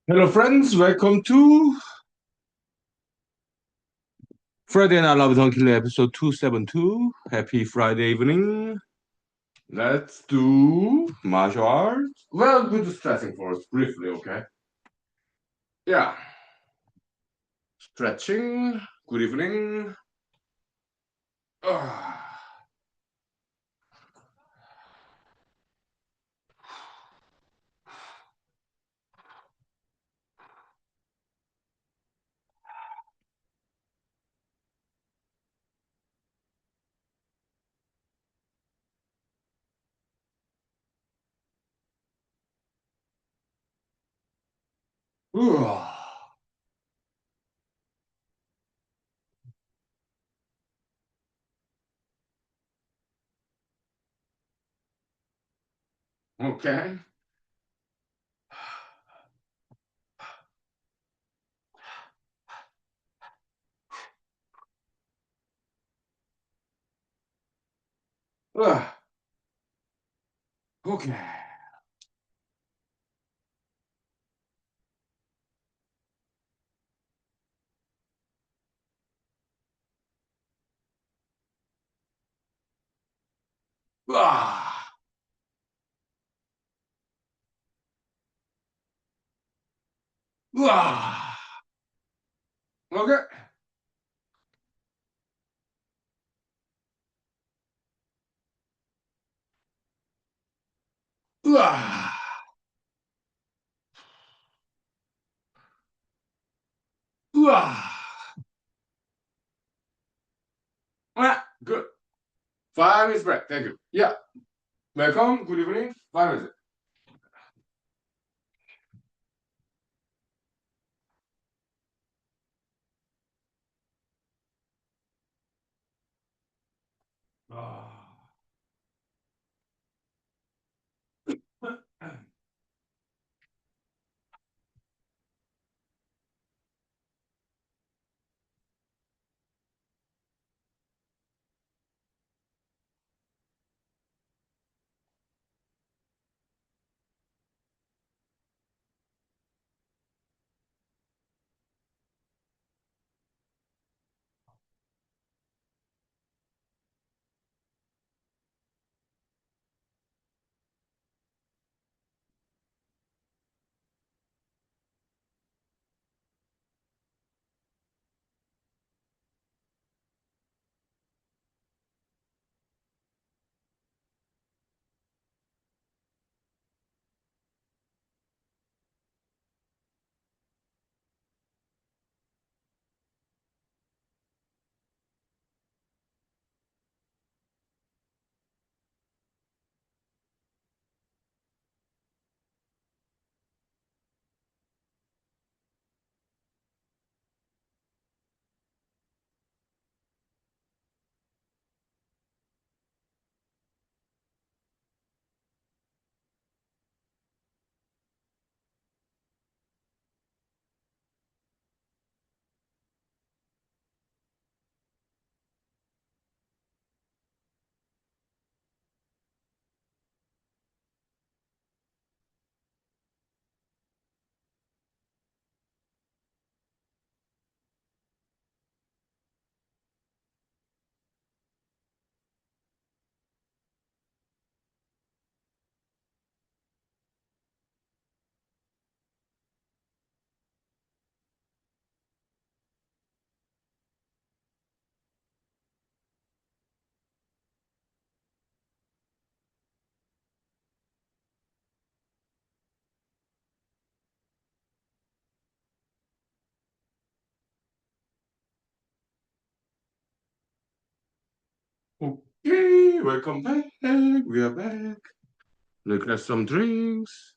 Hello, friends. Welcome to Friday Night Love with Huhnkie episode 272. Happy Friday evening. Let's do martial arts. Well, do the stretching first, briefly, okay? Yeah. Stretching. Good evening. Ah. Ah. Okay. Ah. Okay. Ah. Ah. Okay. Ah. Ah. Ah. Good. 5 minutes break. Thank you. Yeah. Welcome. Good evening. 5 minutes. Ah. Okay, welcome back. We are back. Let's get some drinks.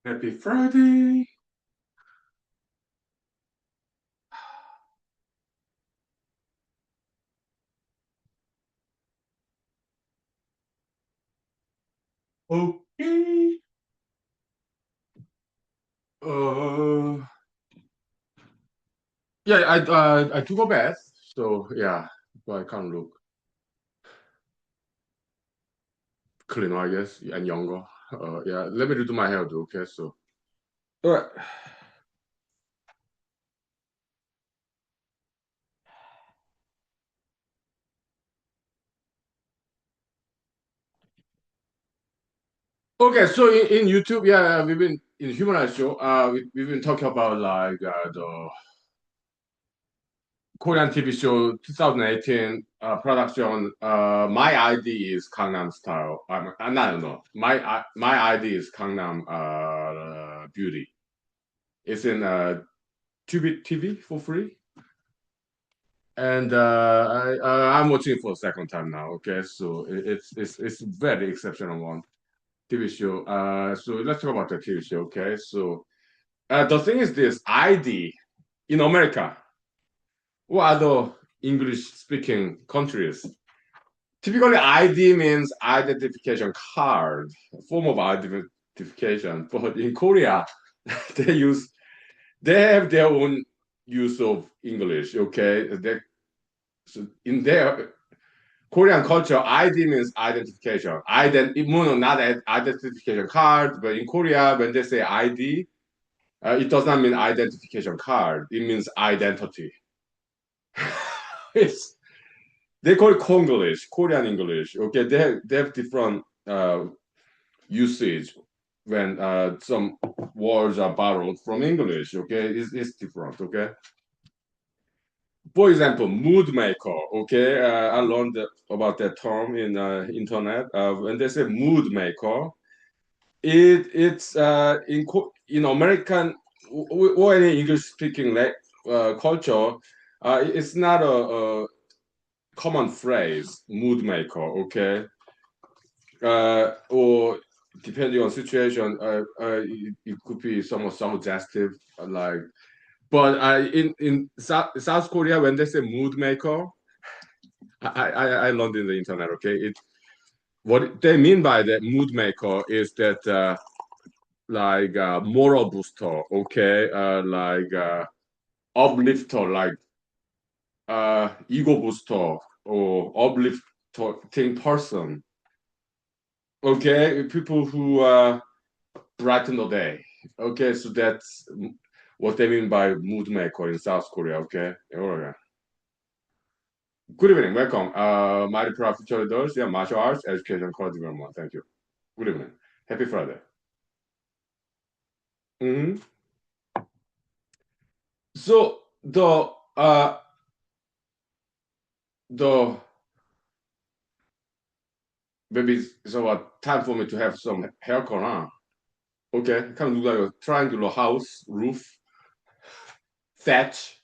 Happy Friday. Okay. Uh, yeah, I took a bath, so yeah, so I can't look. cleaner, I guess, and younger. Yeah, let me redo my hair, though. Okay, so. All right. Okay, so in YouTube, yeah, we've been in Humanized Show. We've been talking about like the Korean TV show 2018 production. My ID is Gangnam Style. No, no. My ID is Gangnam Beauty. It's in Tubi TV for free, and I'm watching it for a second time now. Okay, so it's very exceptional one TV show. So let's talk about the TV show. Okay, so the thing is this ID in America or other English speaking countries. Typically, ID means identification card, form of identification. But in Korea, they use they have their own use of English. Okay, so in their Korean culture, ID means identification. Not identification card, but in Korea, when they say ID, it does not mean identification card. It means identity. it's they call it Konglish, Korean English. Okay, they have different usage when some words are borrowed from English. Okay, it's different. Okay, for example, mood maker. Okay, I learned about that term in internet. When they say mood maker, it's in American or any English speaking culture. It's not a common phrase, mood maker. Okay, or depending on situation, it could be somewhat suggestive, like. But in South Korea, when they say mood maker, I learned in the internet. Okay, what they mean by that mood maker is that like moral booster. Okay, like uplifter, like ego booster or uplifting person. Okay, people who brighten the day. Okay, so that's what they mean by mood maker in South Korea. Okay, all right. Good evening, welcome. My proud future leaders, yeah, martial arts, education, quality development. Thank you. Good evening. Happy Friday. Hmm. So the maybe it's about time for me to have some haircut, huh? Okay, kind of look like a triangular house roof, thatch,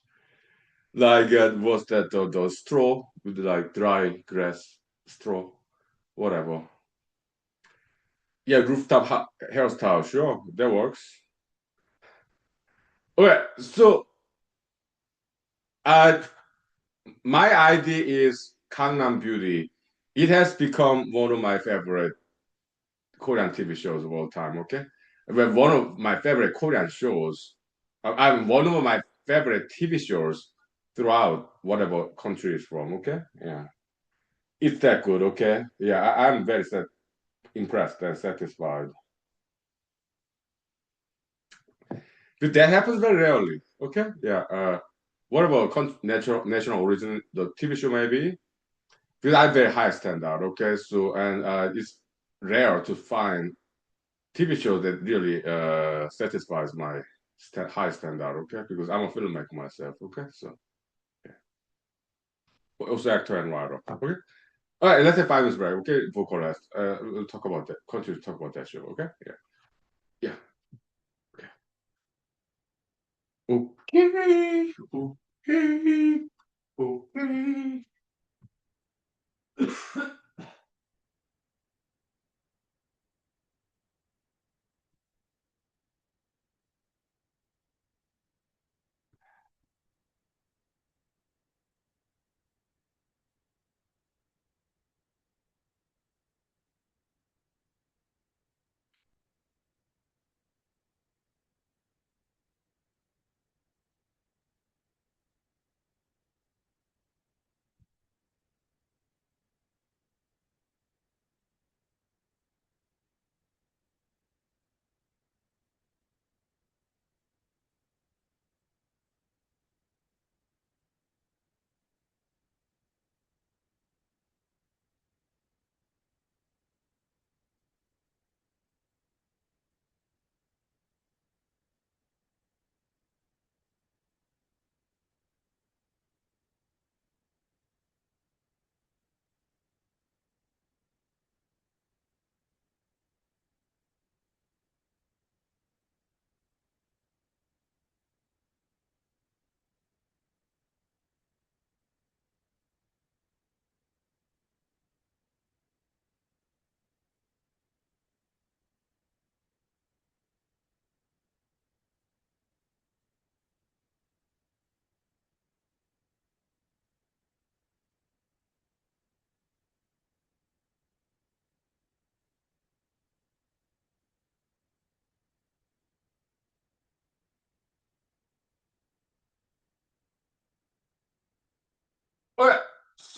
like what's that? The straw with like dry grass straw, whatever. Yeah, rooftop hairstyle, sure, that works. Okay, so uh, my idea is Gangnam Beauty. It has become one of my favorite Korean TV shows of all time. Okay, well, one of my favorite Korean shows. I'm one of my favorite TV shows throughout whatever country it's from. Okay, yeah, it's that good. Okay, yeah, I'm very impressed and satisfied. But that happens very rarely. Okay, yeah. What about national origin? The TV show maybe because I have very high standard. Okay, so and it's rare to find TV show that really satisfies my high standard. Okay, because I'm a filmmaker myself. Okay, so yeah. Also actor and writer. Okay, all right. Let's say 5 minutes break. Okay, vocalist. We'll talk about that. Continue to talk about that show. Okay, yeah, yeah. Okay, okay, okay.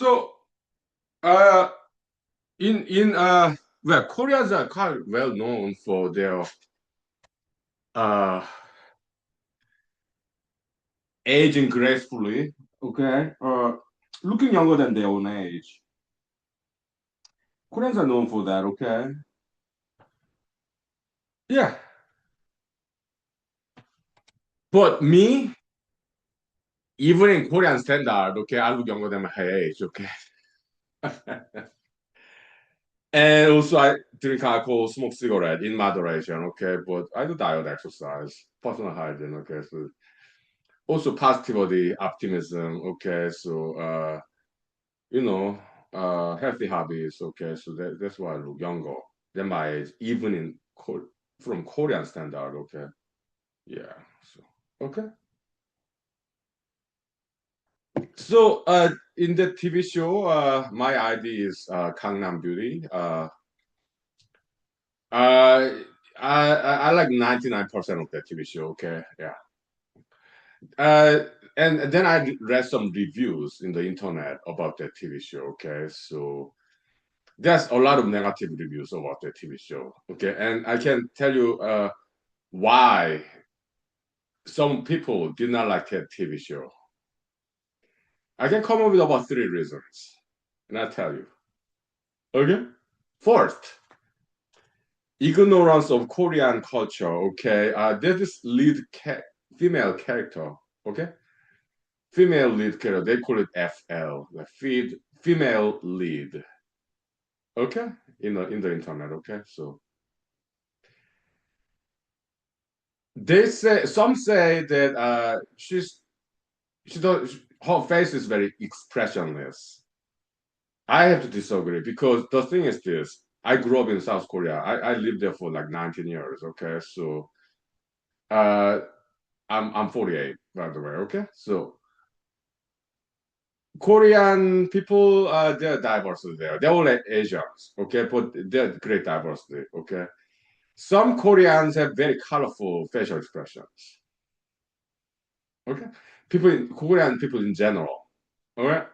So, uh, in well, Koreans are quite well known for their uh aging gracefully. Okay, looking younger than their own age. Koreans are known for that. Okay, yeah. But me, even in Korean standard, okay, I look younger than my age. Okay, and also I drink alcohol, smoke cigarette in moderation. Okay, but I do diet, exercise, personal hygiene. Okay, so also positivity, optimism. Okay, so you know, healthy hobbies. Okay, so that's why I look younger than my age, even in from Korean standard. Okay, yeah. So okay, so in the TV show, my ID is Gangnam Beauty. Uh, I like 99% of the TV show. Okay, yeah. Uh, and then I read some reviews in the internet about the TV show. Okay, so there's a lot of negative reviews about the TV show. Okay, and I can tell you why some people did not like that TV show. I can come up with about three reasons, and I'll tell you. Okay, first, ignorance of Korean culture. Okay, there's this female character. Okay, female lead character. They call it FL, the feed female lead. Okay, in the internet. Okay, so they say some say that she does her face is very expressionless. I have to disagree because the thing is this. I grew up in South Korea. I lived there for like 19 years. Okay, so uh, I'm 48 by the way. Okay, so Korean people they're diverse there. They're all like Asians. Okay, but they're great diversity. Okay, some Koreans have very colorful facial expressions. Okay, Korean people in general. All right,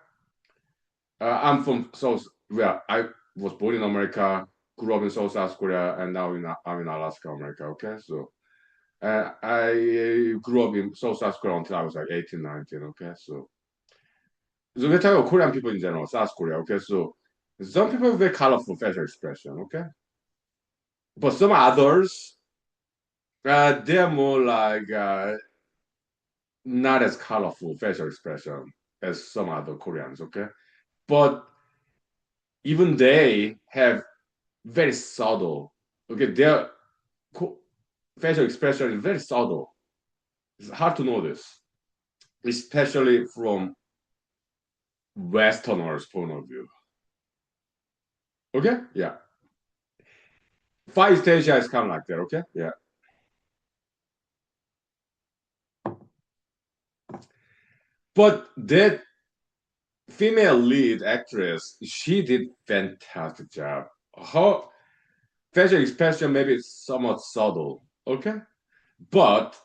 I'm from South. Where I was born in America, grew up in South Korea, and now I'm in Alaska, America. Okay, so I grew up in South Korea until I was like 18, 19. Okay, so we're talking about Korean people in general, South Korea. Okay, so some people have very colorful facial expression. Okay, but some others, they're more like not as colorful facial expression as some other Koreans. Okay, but even they have very subtle. Okay, their facial expression is very subtle. It's hard to notice, especially from Westerners' point of view. Okay, yeah. Far East Asia is kind of like that. Okay, yeah. But that female lead actress, she did fantastic job. Her facial expression maybe somewhat subtle. Okay, but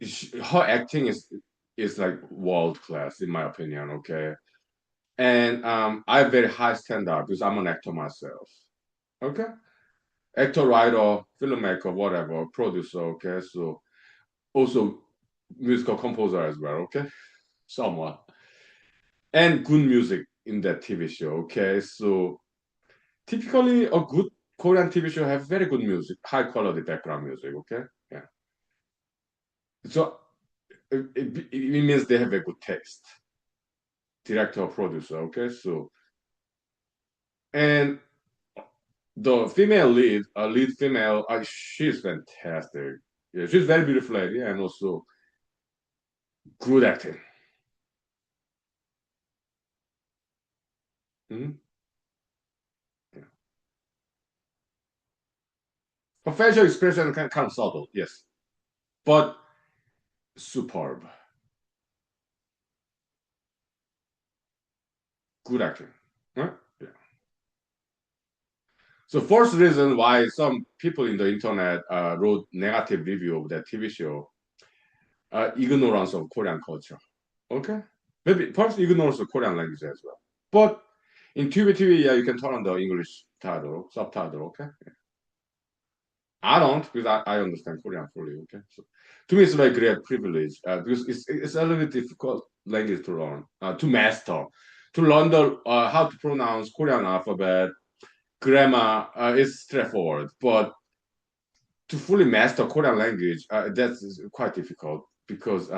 her acting is like world class in my opinion. Okay, and I have very high standard because I'm an actor myself. Okay, actor, writer, filmmaker, whatever, producer. Okay, so also musical composer as well. Okay, somewhat, and good music in that TV show. Okay, so typically a good Korean TV show have very good music, high quality background music. Okay, yeah. So it means they have a good taste, director, producer. Okay, so and the female lead, lead female, she's fantastic. Yeah, she's very beautiful lady and also good acting. Mhm. Yeah. Her facial expression kind of subtle, yes, but superb. Good acting. Huh? Yeah. So first reason why some people in the internet wrote negative review of that TV show, ignorance of Korean culture. Okay, maybe first ignorance of Korean language as well. But in TV, yeah, you can turn on the English title, subtitle, okay? I don't because I understand Korean fully, okay? So to me, it's like a great privilege because it's a little bit difficult language to learn, to master, to learn the how to pronounce Korean alphabet, grammar is straightforward, but to fully master Korean language, that's quite difficult because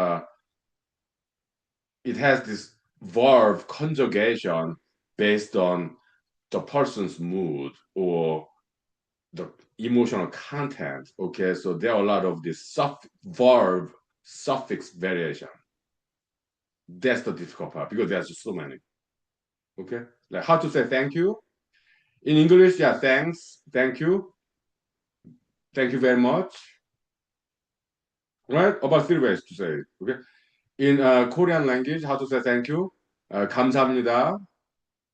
it has this verb conjugation based on the person's mood or the emotional content. Okay, so there are a lot of this verb suffix variation. That's the difficult part because there's just so many. Okay, like how to say thank you in English. Yeah, thanks, thank you very much. Right? About three ways to say it. Okay. In Korean language, how to say thank you? 감사합니다,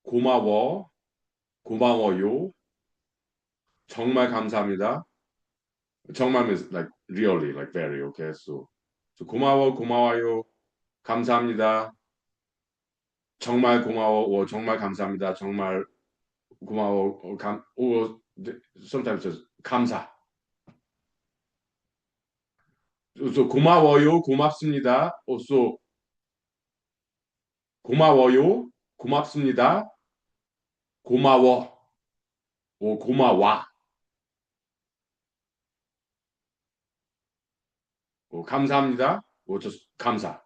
고마워, 고마워요, 정말 감사합니다. 정말 means like really, like very. Okay, so 고마워, 고마워요, 감사합니다, 정말 고마워, or 정말 감사합니다, 정말 고마워, or sometimes says 감사. So 고마워요, 고맙습니다. Also 고마워요, 고맙습니다, 고마워, or 고마워. 감사합니다. just 감사.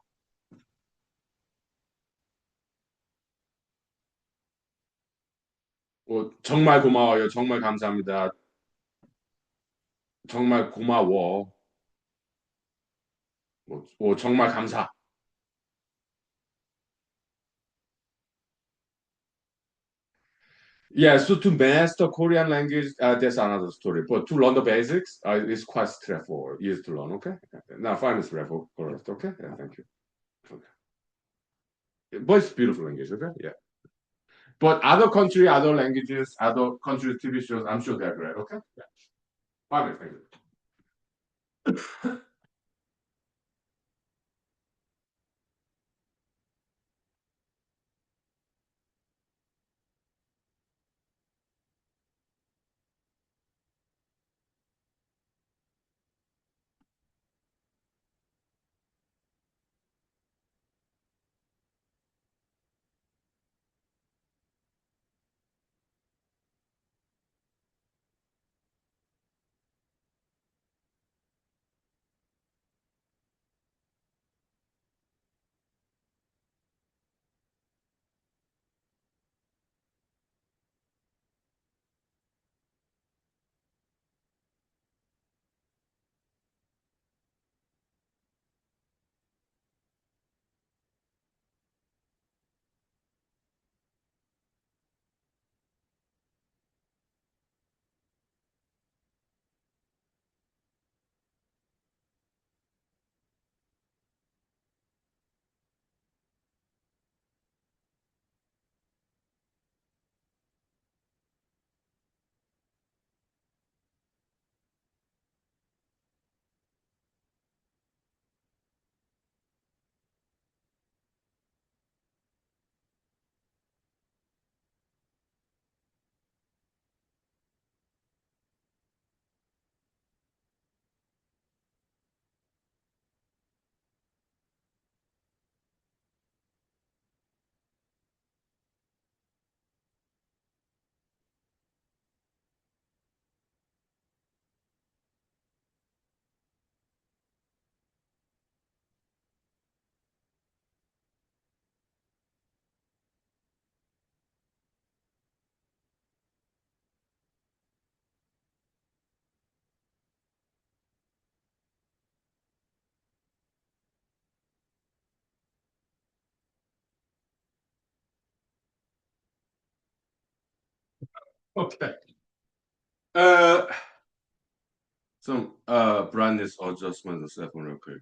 정말 고마워요. 정말 감사합니다. 정말 고마워. 정말 감사. Yeah, so to master Korean language, that's another story. But to learn the basics, it's quite straightforward, easy to learn. Okay. Now, final straightforward. Okay. Yeah, thank you. Okay. But it's beautiful language. Okay. Yeah. But other country, other languages, other countries TV shows, I'm sure they're great. Okay. Yeah. Final. Thank you. Okay. Uh, some brightness adjustment and real quick.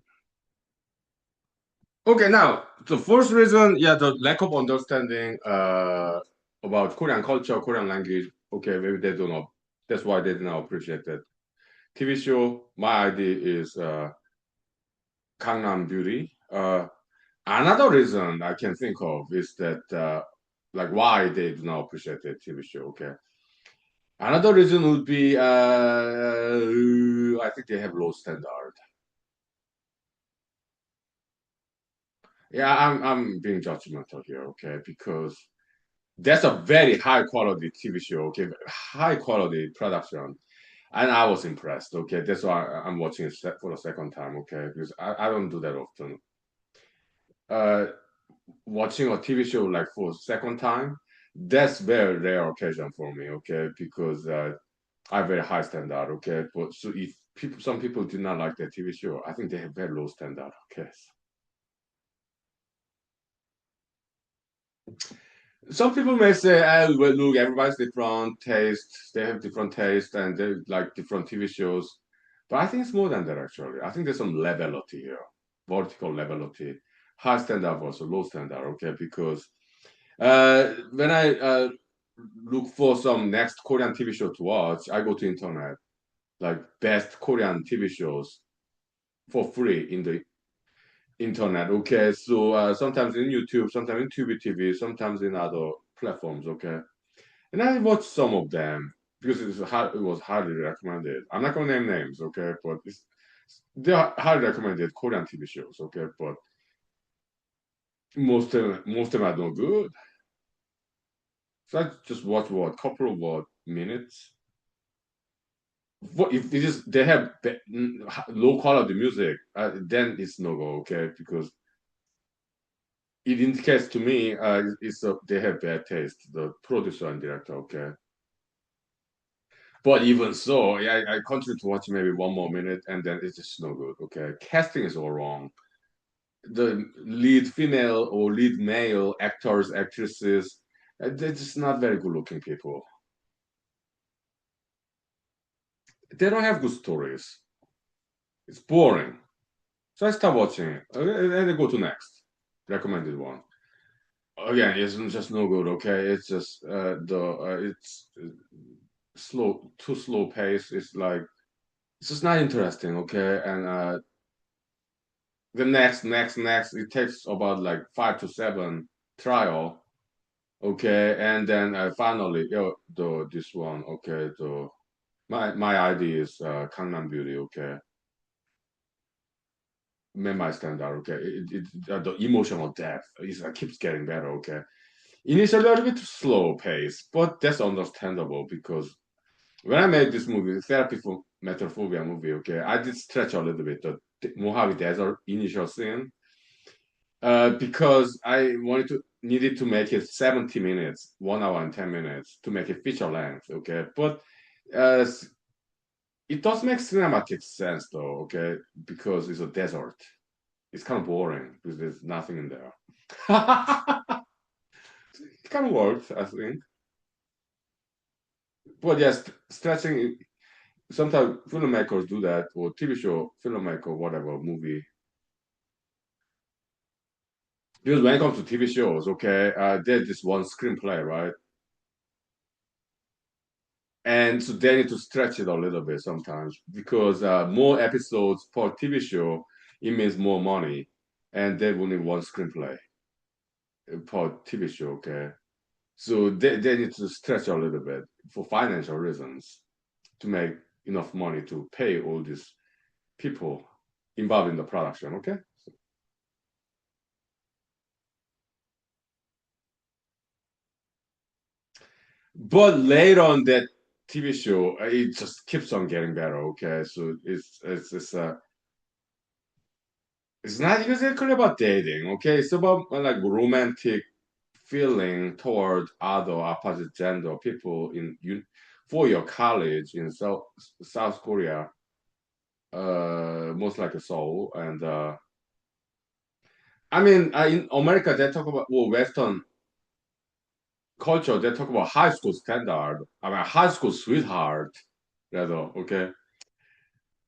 Okay, now the first reason, yeah, the lack of understanding about Korean culture, Korean language. Okay, maybe they don't know. That's why they don't appreciate that. TV show. My idea is Gangnam Beauty. Another reason I can think of is that like why they do not appreciate the TV show. Okay. Another reason would be I think they have low standard. Yeah, I'm being judgmental here, okay, because that's a very high quality TV show, okay, high quality production, and I was impressed, okay. That's why I'm watching it for the second time, okay, because I don't do that often. Uh, Watching a TV show like for second time, that's very rare occasion for me, okay, because I have very high standard, okay. But so if people, some people do not like that TV show, I think they have very low standard, okay. Some people may say, "Oh, well, look, everybody's different taste. They have different taste, and they like different TV shows." But I think it's more than that. Actually, I think there's some levelity here, vertical levelity, high standard versus low standard. Okay, because when I look for some next Korean TV show to watch, I go to internet, like best Korean TV shows for free in the internet. Okay, so sometimes in YouTube, sometimes in Tubi TV, sometimes in other platforms. Okay, and I watched some of them because it was highly recommended. I'm not gonna name names, okay, but they're highly recommended Korean TV shows, okay, but most of them are no good. So I just watch what couple of what minutes. What if it is they have low quality music, then it's no go, okay, because it indicates to me they have bad taste, the producer and director, okay. But even so, yeah, I continue to watch maybe one more minute and then it's just no good. Okay. Casting is all wrong. The lead female or lead male actors, actresses, they're just not very good looking people. They don't have good stories. It's boring. So I stop watching it. Okay, and I go to next. Recommended one. Again, it's just no good. Okay. It's just it's slow, too slow pace. It's like it's just not interesting. Okay. And the next it takes about like 5 to 7 trial, okay, and then finally the this one, okay, the my ID is Gangnam Beauty, okay, my standard, okay, the emotional depth is keeps getting better, okay. Initially a little bit slow pace, but that's understandable because when I made this movie, Therapy for Metaphobia movie, okay, I did stretch a little bit the Mojave Desert initial scene because I wanted to needed to make it 70 minutes, 1 hour and 10 minutes to make it feature length. Okay, but uh, it does make cinematic sense though. Okay, because it's a desert. It's kind of boring because there's nothing in there. It kind of works, I think. But yes, stretching. Sometimes filmmakers do that, or TV show filmmaker, whatever movie. Because when it comes to TV shows, okay, there's this one screenplay, right? And so they need to stretch it a little bit sometimes because more episodes per TV show, it means more money, and they will need one screenplay per TV show. Okay, so they need to stretch a little bit for financial reasons to make enough money to pay all these people involved in the production. Okay, but later on that TV show, it just keeps on getting better. Okay, so it's not exactly about dating, okay? It's about like romantic feeling toward other opposite gender people in for your college in South Korea, most like a Seoul, and I mean in America they talk about well Western culture they talk about high school standard. I mean high school sweetheart rather, okay?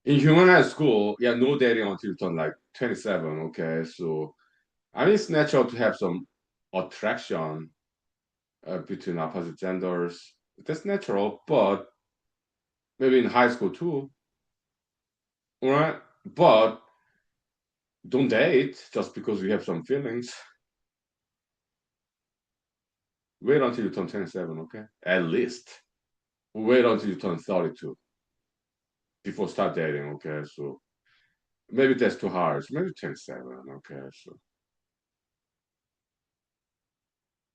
In human high school, yeah, no dating until you turn like 27, okay? So I mean it's natural to have some attraction between opposite genders. That's natural, but maybe in high school too, all right? But don't date just because you have some feelings. Wait until you turn 27, okay? At least. Wait until you turn 32 before start dating, okay? So maybe that's too hard. So maybe 27, okay? So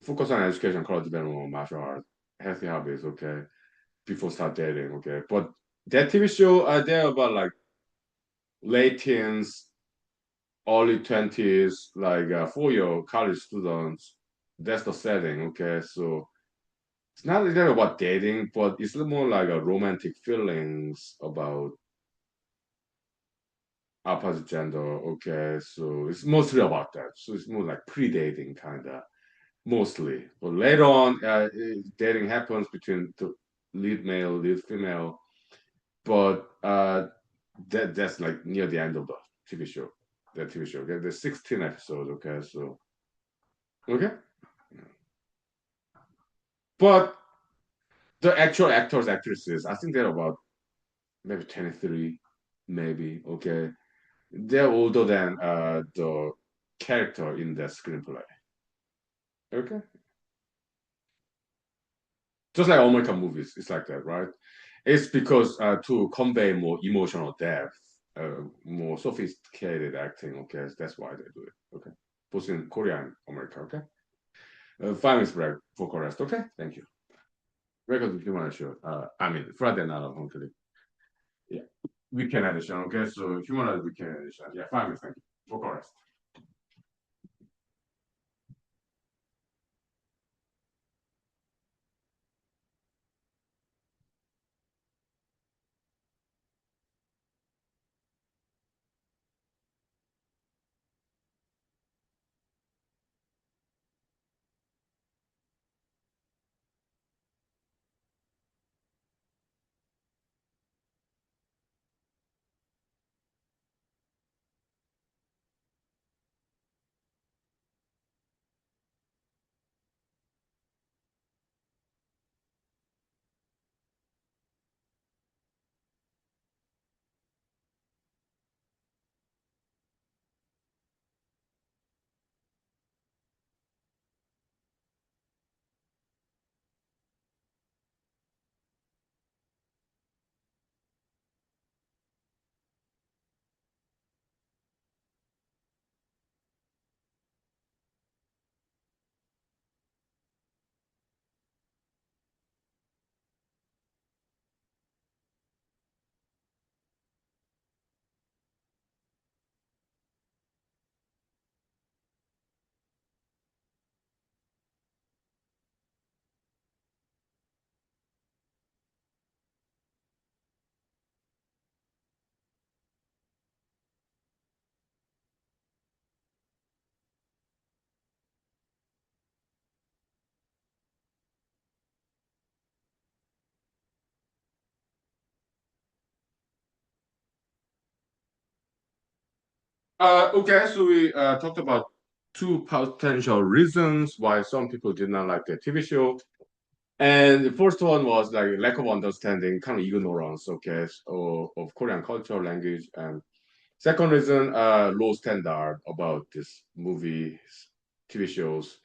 focus on education, college development, martial arts, healthy hobbies, okay? Before start dating, okay? But that TV show, they're about like late teens, early 20s, like for your college students. That's the setting, okay? So it's not really about dating, but it's more like a romantic feelings about opposite gender. Okay, so it's mostly about that. So it's more like pre-dating kind of mostly. But later on, dating happens between the lead male, lead female. But that's like near the end of the TV show. The TV show. Okay, there's 16 episodes. Okay, so okay, but the actual actors, actresses, I think they're about maybe 23, maybe. Okay, they're older than the character in the screenplay. Okay, just like American movies, it's like that, right? It's because to convey more emotional depth, more sophisticated acting. Okay, that's why they do it. Okay, both in Korea and America. Okay, 5 minutes break for chorus. Okay, thank you. Record human show. I mean Friday night on Hunkily. Yeah, weekend edition. Okay, so human weekend edition. Yeah, 5 minutes. Thank you for chorus. Okay, so we talked about two potential reasons why some people did not like the TV show. And the first one was like lack of understanding, kind of ignorance, okay, of Korean culture, language, and second reason, low standard about this movies, TV shows,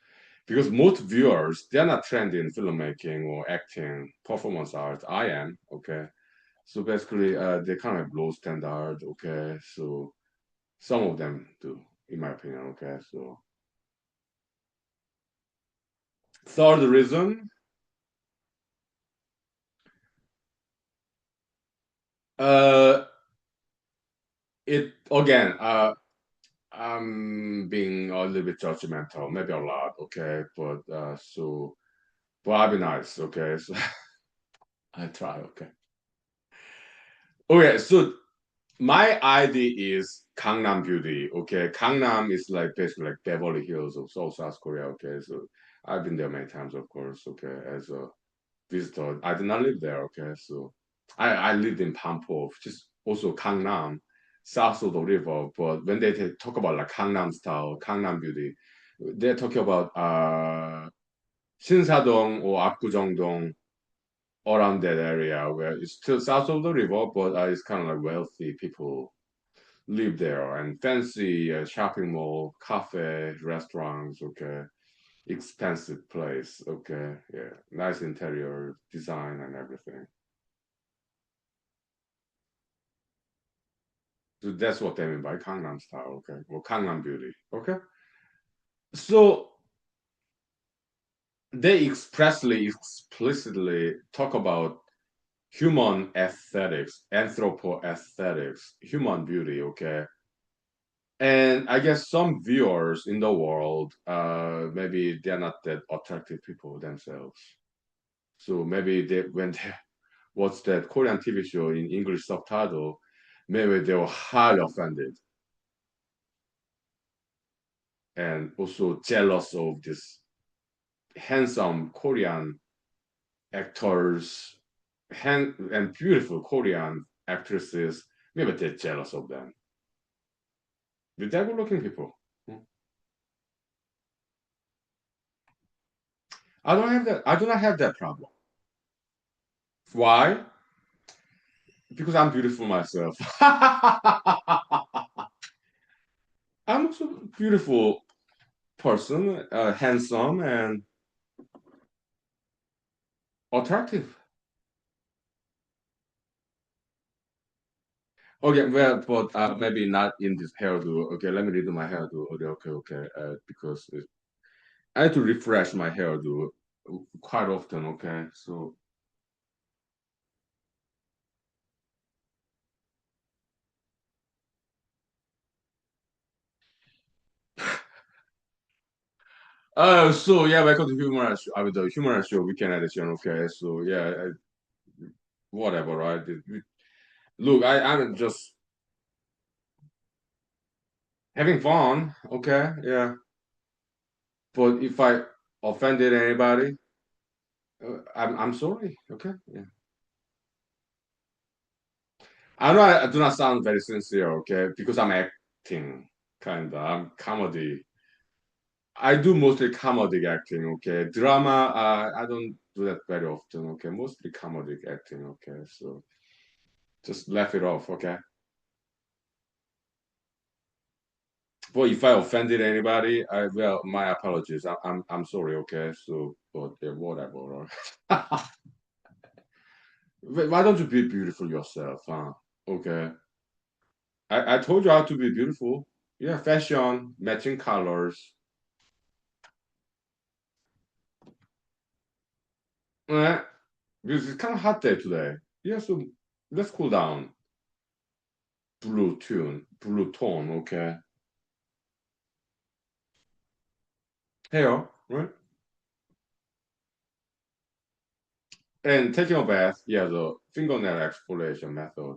because most viewers they're not trained in filmmaking or acting, performance art. I am, okay. So basically, they kind of have low standard, okay. So some of them do, in my opinion, okay. So third reason, uh, it again, I'm being a little bit judgmental, maybe a lot, okay, but I'll be nice, okay. So I try, okay. Okay, so my idea is Gangnam Beauty, okay. Gangnam is like basically like Beverly Hills of Seoul, South Korea, okay. So I've been there many times, of course, okay, as a visitor. I did not live there, okay. So I lived in Pampo, which is also Gangnam, south of the river. But when they talk about like Gangnam style, Gangnam Beauty, they're talking about 신사동 or 압구정동 around that area where it's still south of the river, but it's kind of like wealthy people live there and fancy shopping mall, cafe, restaurants. Okay, expensive place. Okay, yeah, nice interior design and everything. So that's what they mean by Gangnam style. Okay, or Gangnam beauty. Okay, so they explicitly talk about human aesthetics, anthropo-aesthetics, human beauty. Okay, and I guess some viewers in the world, maybe they're not that attractive people themselves. So maybe they when they watch that Korean TV show in English subtitle, maybe they were highly offended and also jealous of this handsome Korean actors and beautiful Korean actresses. Maybe they're jealous of them. But they're good-looking people. I don't have that. I do not have that problem. Why? Because I'm beautiful myself. I'm also a beautiful person, handsome and attractive. Okay, well, but maybe not in this hairdo. Okay, let me redo my hairdo. Okay, okay. Because I had to refresh my hairdo quite often. Okay, so so yeah, welcome to Human Show. I mean, the Human Show Weekend Edition. Okay, so yeah, whatever, right? Look, I'm just having fun. Okay, yeah. But if I offended anybody, I'm sorry. Okay, yeah. I know I do not sound very sincere. Okay, because I'm acting, kinda. I'm comedy. I do mostly comedic acting. Okay, drama. I don't do that very often. Okay, mostly comedic acting. Okay, so just laugh it off. Okay. But if I offended anybody, well, my apologies. I'm sorry. Okay, so but whatever. Why don't you be beautiful yourself, huh? Okay. I told you how to be beautiful. Yeah, fashion, matching colors. Eh, because it's kind of hot day today. Yeah, so let's cool down. Blue tone, okay. Hair, right? And taking a bath, yeah, the fingernail exfoliation method.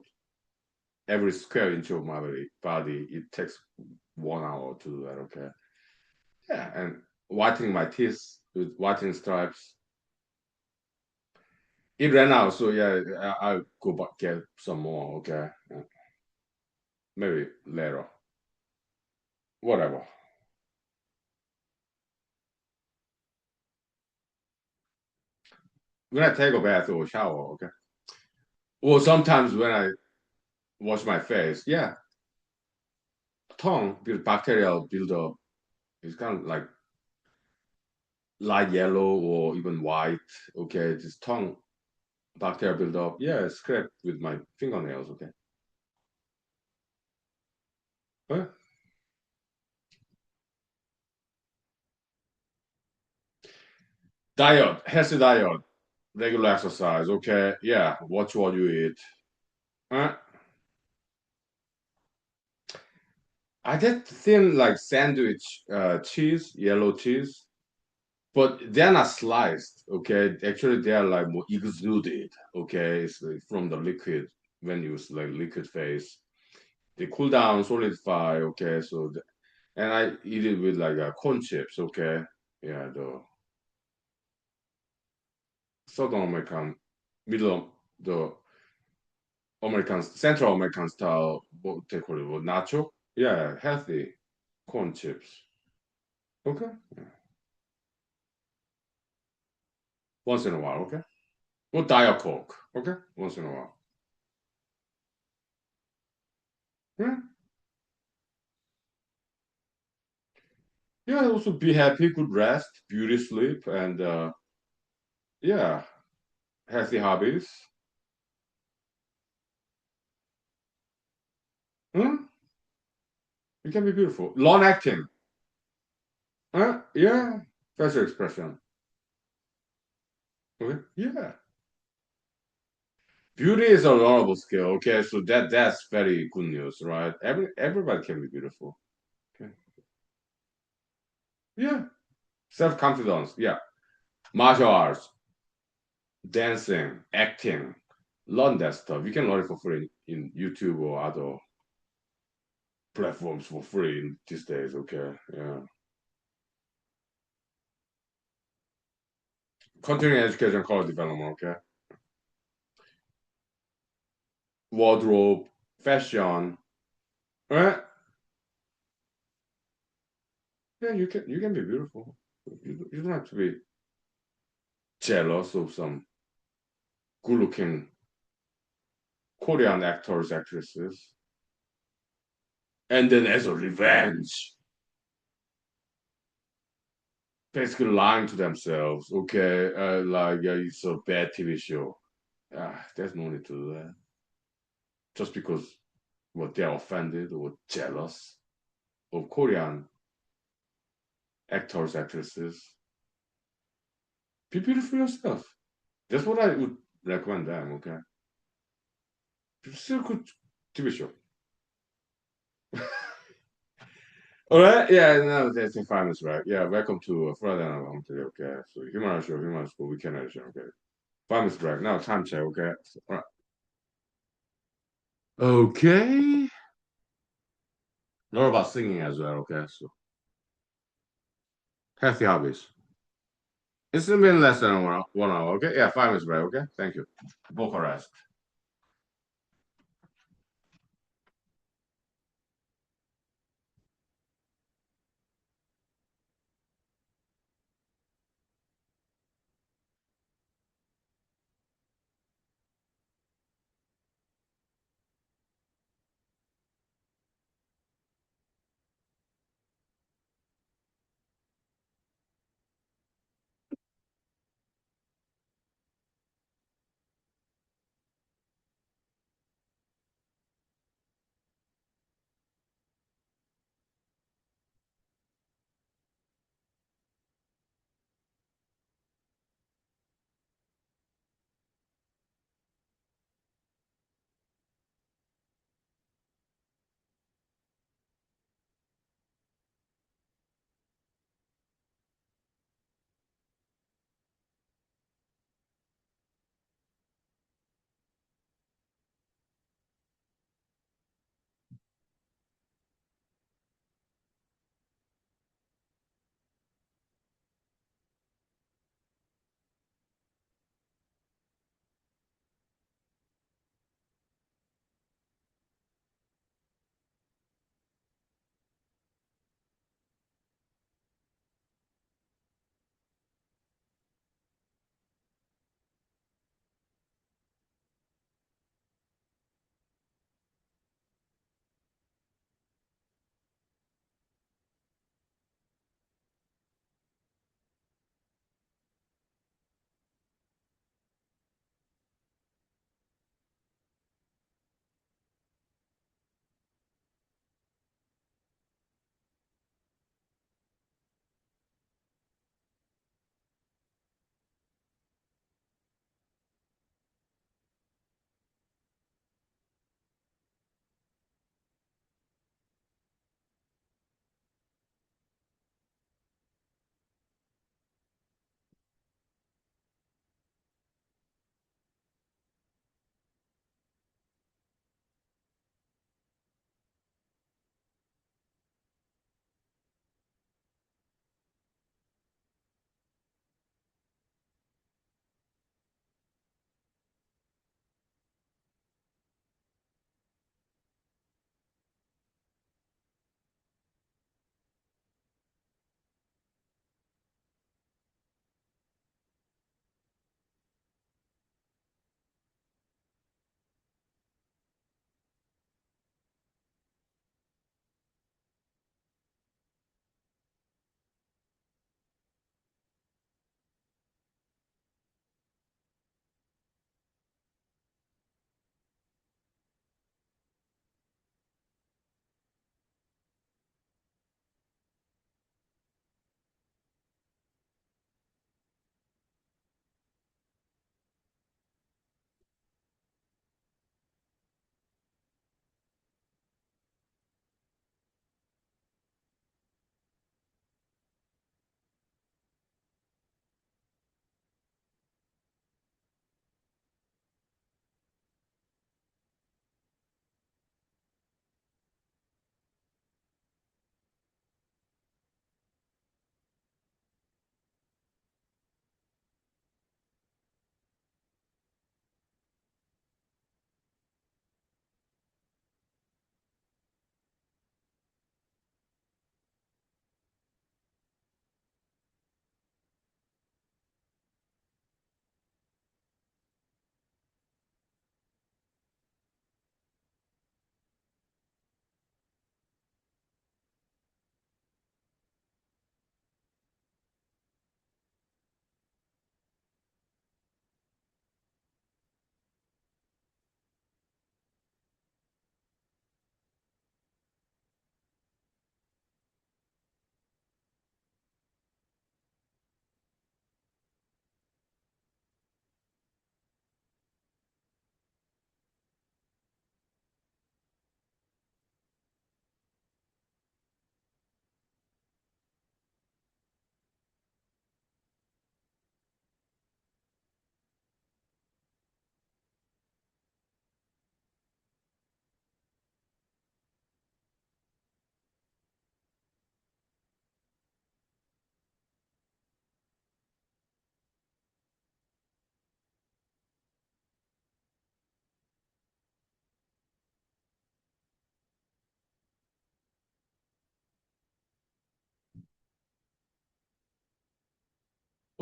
Every square inch of my body, it takes 1 hour to do that, okay? Yeah, and whitening my teeth with whitening stripes. It ran out, so yeah, I'll go back get some more, okay? Maybe later. Whatever. When I take a bath or shower, okay? Or sometimes when I wash my face, yeah, tongue build bacterial buildup. It's kind of like light yellow or even white. Okay, this tongue bacteria buildup. Yeah, scrape with my fingernails. Okay. Huh? Diet, healthy diet, regular exercise. Okay, yeah. Watch what you eat. Huh? I get thin like sandwich cheese, yellow cheese, but they're not sliced. Okay, actually they are like more exuded. Okay, it's like from the liquid when you use like liquid phase. They cool down, solidify. Okay, so and I eat it with like corn chips. Okay, yeah, the Southern American, middle, the American, Central American style, what they call it, what, nacho. Yeah, healthy corn chips. Okay, yeah. Once in a while. Okay, or Diet Coke. Okay, once in a while. Yeah. Yeah, also be happy, good rest, beauty sleep, and yeah, healthy hobbies. Huh? You can be beautiful. Lawn acting. Huh? Yeah. Facial expression. Okay. Yeah. Beauty is a learnable skill. Okay, so that's very good news, right? Everybody can be beautiful. Okay. Yeah. Self confidence. Yeah. Martial arts, dancing, acting. Learn that stuff. You can learn it for free in YouTube or other platforms for free these days. Okay. Yeah. Continuing education, college development. Okay. Wardrobe, fashion. Right? Yeah, you can be beautiful. You don't have to be jealous of some good-looking Korean actors, actresses, and then as a revenge, basically lying to themselves. Okay, like it's a bad TV show. There's no need to do that. Just because what they're offended or jealous of Korean actors, actresses. Be beautiful yourself. That's what I would recommend them. Okay, it's still a good TV show. All right, yeah, no, that's fine, that's right. Yeah, welcome to Friday Night Home today, okay? So, human show, human school, weekend edition, okay? Fine, is right. Now, time check, okay? So, all right. Okay. What about singing as well, okay? So, healthy hobbies. It's been less than 1 hour, okay? Yeah, 5 minutes break, okay? Thank you. Vocal rest.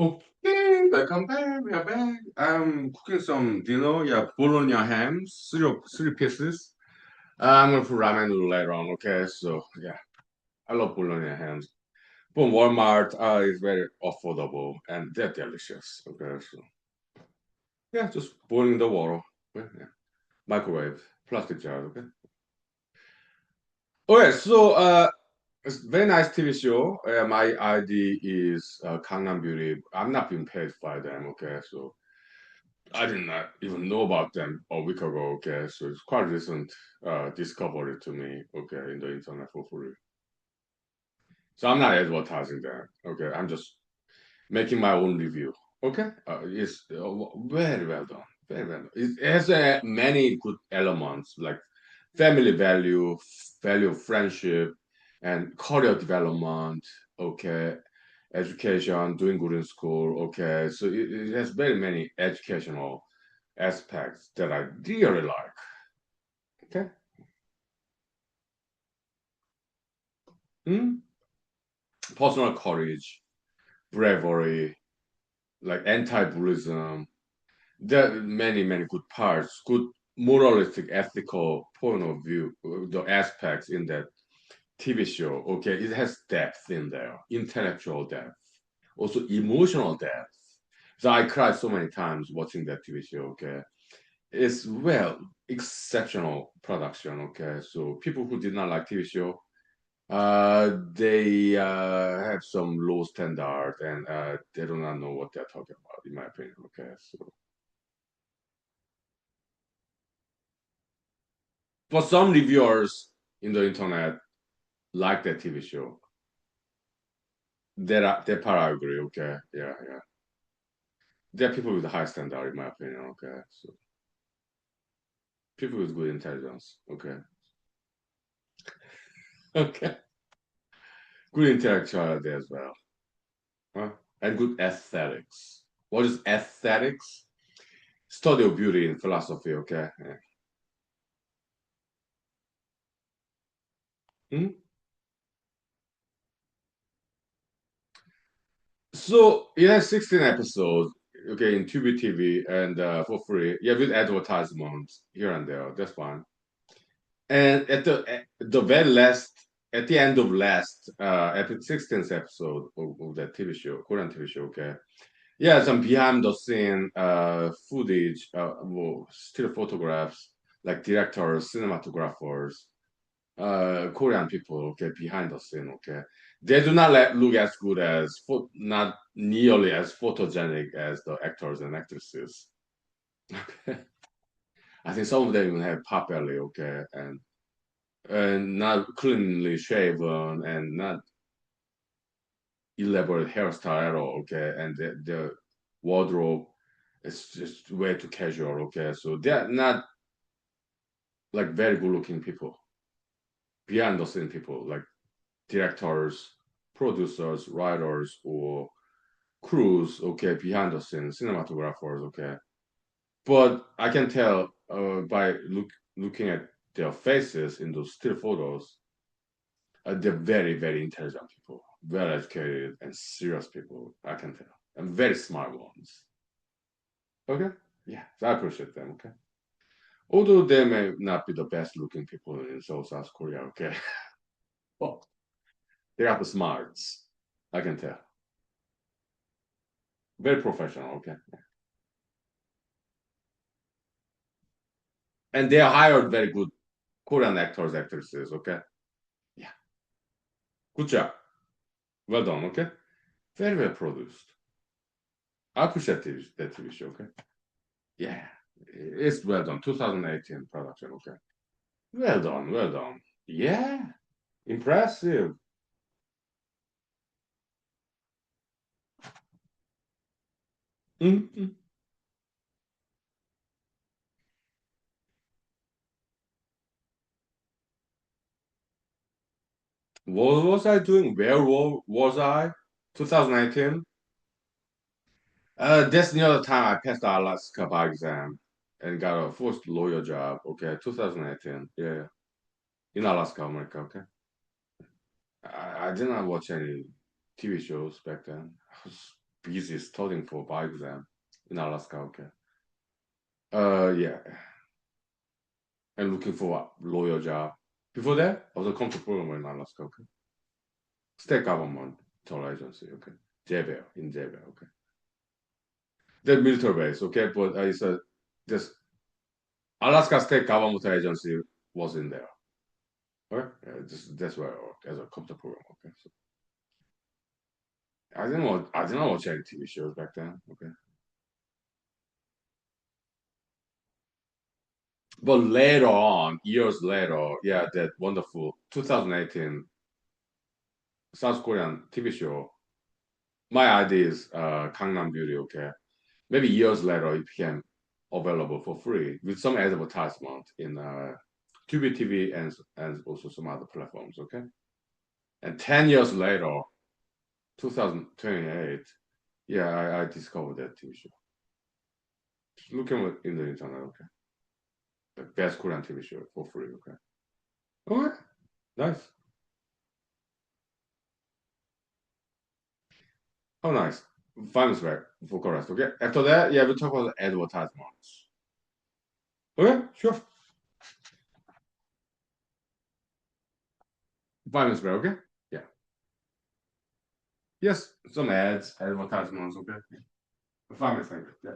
Okay, welcome back. We are back. I'm cooking some dinner. Yeah, bologna ham, three pieces. I'm gonna put ramen noodle later on. Okay, so yeah, I love bologna hams. From Walmart, it's very affordable and they're delicious. Okay, so yeah, just boiling the water. Okay, yeah. Microwave, plastic jar. Okay. Okay, so it's a very nice TV show. My ID is Gangnam Beauty. I'm not being paid by them. Okay, so I did not even know about them a week ago. Okay, so it's quite recent discovery to me. Okay, in the internet for free. So I'm not advertising them. Okay, I'm just making my own review. Okay, it's very well done. Very well done. It has many good elements like family value, value of friendship, and career development. Okay, education, doing good in school. Okay, so it has very many educational aspects that I really like. Okay. Hmm? Personal courage, bravery, like anti-Buddhism. There are many, many good parts, good moralistic, ethical point of view, the aspects in that TV show. Okay, it has depth in there, intellectual depth, also emotional depth. So I cried so many times watching that TV show. Okay, it's well exceptional production. Okay, so people who did not like TV show, they have some low standard and they do not know what they're talking about, in my opinion. Okay, so for some reviewers in the internet like that TV show, that part I agree. Okay, yeah, yeah. There are people with a high standard, in my opinion. Okay, so people with good intelligence. Okay, okay, good intellectuality as well, huh? And good aesthetics. What is aesthetics? Study of beauty in philosophy. Okay. Yeah. Hmm? So it has 16 episodes, okay, in Tubi TV and for free. Yeah, with advertisements here and there. That's fine. And at the very last, at the end of last, 16th episode of that TV show, Korean TV show, okay. Yeah, some behind the scene footage, well, still photographs, like directors, cinematographers, Korean people, okay, behind the scene, okay, they do not look as good as, not nearly as photogenic as the actors and actresses. Okay, I think some of them even have pot belly, okay, and not cleanly shaven and not elaborate hairstyle at all, okay, and the wardrobe is just way too casual, okay, so they're not like very good looking people, behind the scene people, like directors, producers, writers, or crews, okay, behind the scenes, cinematographers, okay. But I can tell by looking at their faces in those still photos, they're very, very intelligent people, well educated and serious people. I can tell, and very smart ones. Okay, yeah, so I appreciate them. Okay, although they may not be the best looking people in South Korea. Okay, well, they got the smarts. I can tell. Very professional. Okay. And they hired very good Korean actors, actresses. Okay, yeah, good job, well done. Okay, very well produced. I appreciate that TV show. Okay, yeah, it's well done. 2018 production. Okay, well done, well done. Yeah, impressive. Mm-hmm. What was I doing? Where was I? 2019. That's the other time I passed the Alaska bar exam and got a first lawyer job. Okay, 2018. Yeah, in Alaska, America. Okay. I did not watch any TV shows back then. busy studying for bar exam in Alaska. Okay. Yeah, and looking for a lawyer job. Before that, I was a contract programmer in Alaska. Okay. State government toll agency. Okay. JBL in JBL. Okay. The military base. Okay, but it's a this Alaska State Government Agency was in there. Okay, that's where I worked as a computer programmer. Okay, so I didn't watch any TV shows back then. Okay, but later on, years later, yeah, that wonderful 2018 South Korean TV show. My idea is Gangnam Beauty. Okay, maybe years later it became available for free with some advertisement in Tubi TV and also some other platforms. Okay, and 10 years later, 2028, yeah, I discovered that TV show. Looking in the internet, okay. The best Korean TV show for free, okay. Okay, nice. Oh, nice. 5 minutes back for chorus, okay. After that, yeah, we talk about advertisements. Okay, sure. 5 minutes back, okay. Yeah. Yes, some ads, advertisements, okay. 5 minutes later, yeah.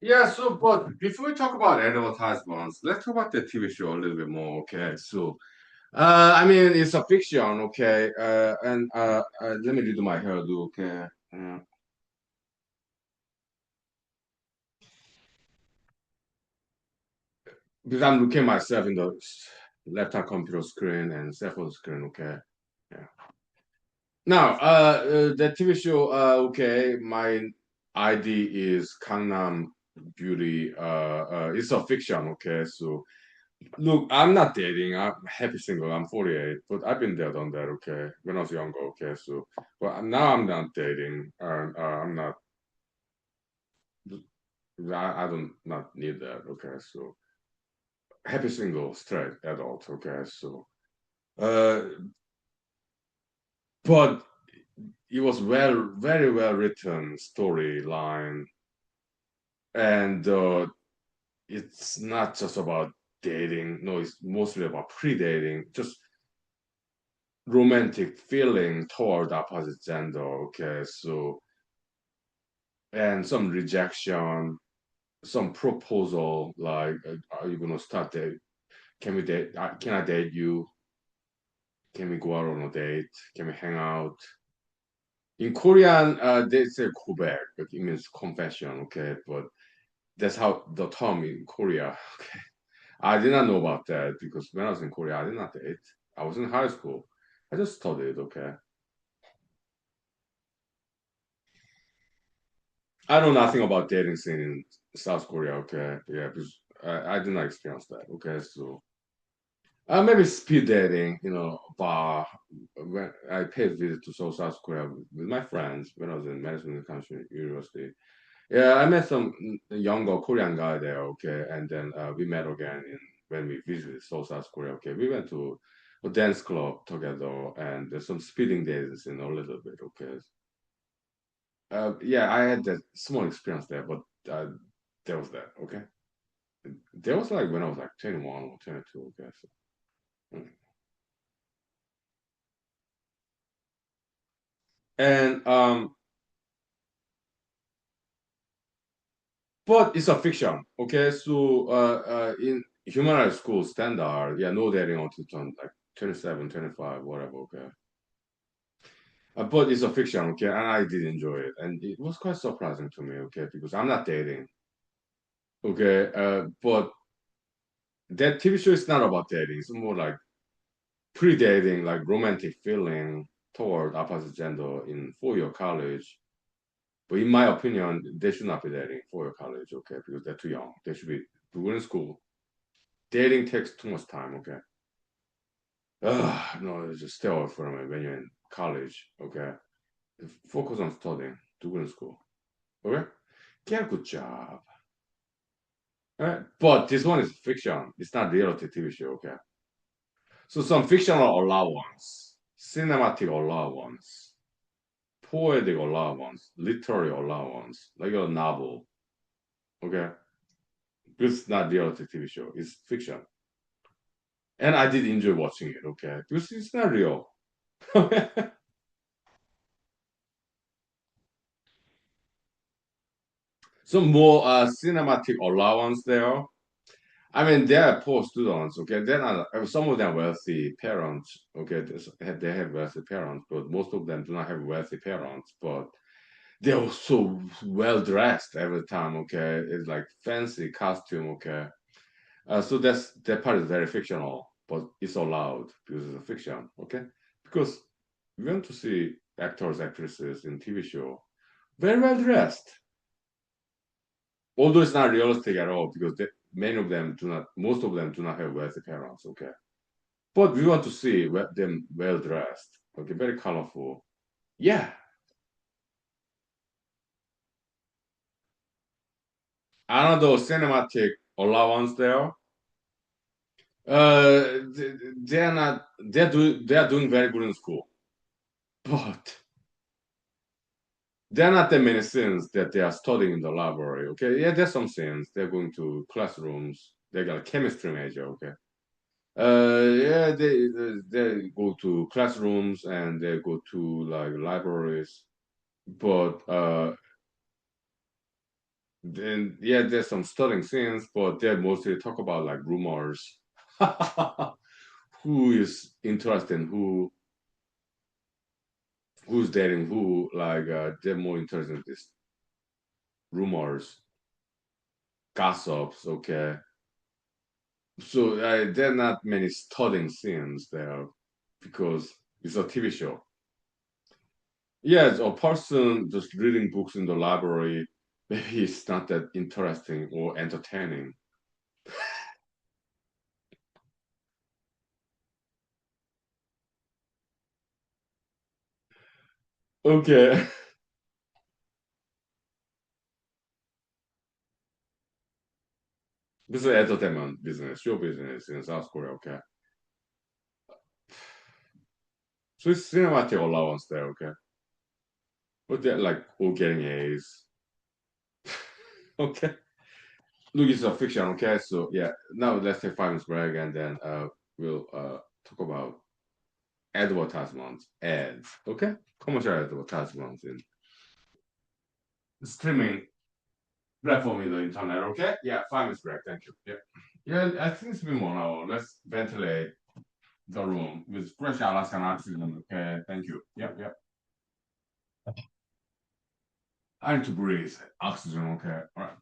Yeah, so but before we talk about advertisements, let's talk about the TV show a little bit more, okay? So I mean it's a fiction, okay? And let me do my hairdo, okay? Because I'm looking myself in the left-hand computer screen and cell phone screen, okay? Yeah. Now, the TV show, okay, my ID is Gangnam Beauty. It's a fiction, okay? So, look, I'm not dating. I'm happy single. I'm 48, but I've been there, done that, okay? When I was younger, okay? So, but now I'm not dating. I'm not. I don't not need that, okay? So, happy single, straight adult, okay? So, uh, but it was very well written storyline, and it's not just about dating. No, it's mostly about pre-dating, just romantic feeling toward opposite gender. Okay, so and some rejection, some proposal like, "Are you gonna start date? Can we date? Can I date you? Can we go out on a date? Can we hang out?" In Korean, they say 고백. It means confession. Okay, but that's how the term in Korea. Okay, I did not know about that because when I was in Korea, I did not date. I was in high school. I just studied. Okay, I know nothing about dating scene in South Korea. Okay, yeah, because I did not experience that. Okay, so maybe speed dating. Bar. When I paid visit to South Korea with my friends when I was in Madison Country University. Yeah, I met some younger Korean guy there, okay, and then we met again when we visited South Korea. Okay, we went to a dance club together, and there's some speeding days in a little bit. Okay, yeah, I had that small experience there, but there was that. Okay, there was like when I was like 21 or 22. Okay, so, and but it's a fiction. Okay, so in human rights school standard, yeah, no dating until turn like 27, 25, whatever. Okay. But it's a fiction, okay, and I did enjoy it, and it was quite surprising to me, okay, because I'm not dating, okay, but that TV show is not about dating. It's more like pre-dating, like romantic feeling toward opposite gender in four-year college. But in my opinion, they should not be dating four-year college, okay, because they're too young. They should be doing school. Dating takes too much time, okay. No, just stay away from it when you're in college, okay. Focus on studying, doing school, okay. Get a good job. But this one is fiction. It's not reality TV show, okay? So some fictional allowance, cinematic allowance, poetic allowance, literary allowance, like a novel, okay? This is not reality TV show. It's fiction. And I did enjoy watching it, okay? Because it's not real. Some more cinematic allowance there. I mean, they are poor students, okay? They're not, some of them wealthy parents, okay? They have wealthy parents, but most of them do not have wealthy parents. But they're also well dressed every time, okay? It's like fancy costume, okay? So that part is very fictional, but it's allowed because it's a fiction, okay? Because we want to see actors, actresses in TV show very well dressed, although it's not realistic at all because many of them do not, most of them do not have wealthy parents, okay? But we want to see them well dressed, okay, very colorful. Yeah, another cinematic allowance there. They're not. They're doing very good in school, but there are not that many scenes that they are studying in the library. Okay, yeah, there's some scenes. They're going to classrooms. They got a chemistry major. Okay. Yeah, they go to classrooms and they go to like libraries, but Then yeah, there's some stunning scenes, but they mostly talk about like rumors. Who is interested in who's dating who, like they're more interested in this rumors, gossips, okay. So there are not many studying scenes there because it's a TV show. Yes, a person just reading books in the library, maybe it's not that interesting or entertaining. Okay. This is entertainment business, show business in South Korea, okay. So it's cinematic allowance there, okay. But they're like all getting A's. Okay. Look, it's a fiction, okay? So yeah, now let's take 5 minutes break and then we'll talk about advertisements, ads, okay? Commercial advertisements in streaming platform in the internet, okay? Yeah, 5 minutes break, thank you. Yeah. Yeah, I think it's been 1 hour. Let's ventilate the room with fresh Alaskan oxygen, okay? Thank you. Yep, yep. I need to breathe. Oxygen, okay? All right.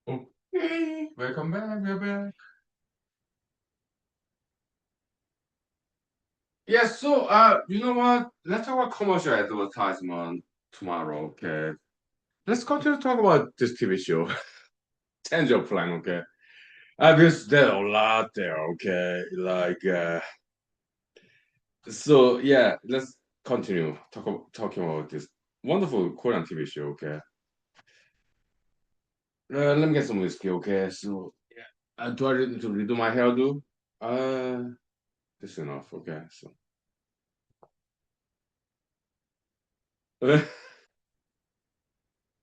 Okay, welcome back. We're back. Yeah, so you know what? Let's talk about commercial advertisement tomorrow, okay? Let's continue to talk about this TV show. Change your plan, okay? Because there's a lot there, okay? Like so yeah, let's continue talking about this wonderful Korean TV show, okay? Let me get some whiskey, okay? So yeah. Do I need to redo my hairdo? This is enough, okay? So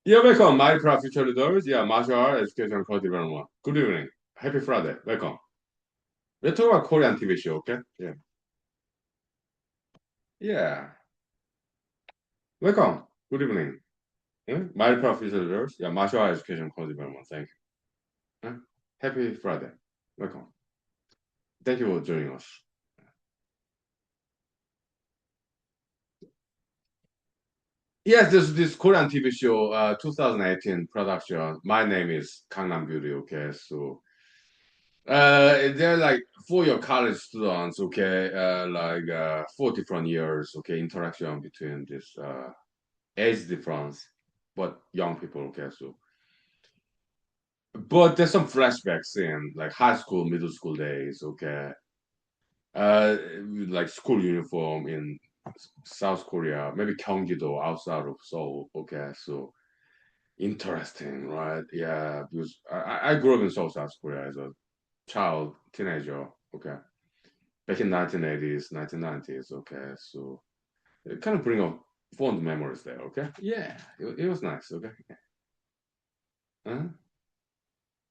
yeah, welcome, my proud future leaders. Yeah, martial art education and culture development. Good evening. Happy Friday. Welcome. We're talking about Korean TV show, okay? Yeah. Yeah. Welcome. Good evening. Yeah? My proud future leaders. Yeah, martial art education and culture development. Thank you. Yeah? Happy Friday. Welcome. Thank you for joining us. Yes, this Korean TV show, 2018 production. My name is Gangnam Beauty. Okay, so they're like for your college students. Okay, like 4 different years. Okay, interaction between this age difference, but young people. Okay, so but there's some flashbacks in like high school, middle school days. Okay, uh, like school uniform in South Korea, maybe Gyeonggi-do outside of Seoul. Okay, so interesting, right? Yeah, because I grew up in South Korea as a child, teenager. Okay, back in 1980s, 1990s. Okay, so it kind of bring up fond memories there. Okay, yeah, it was nice. Okay, uh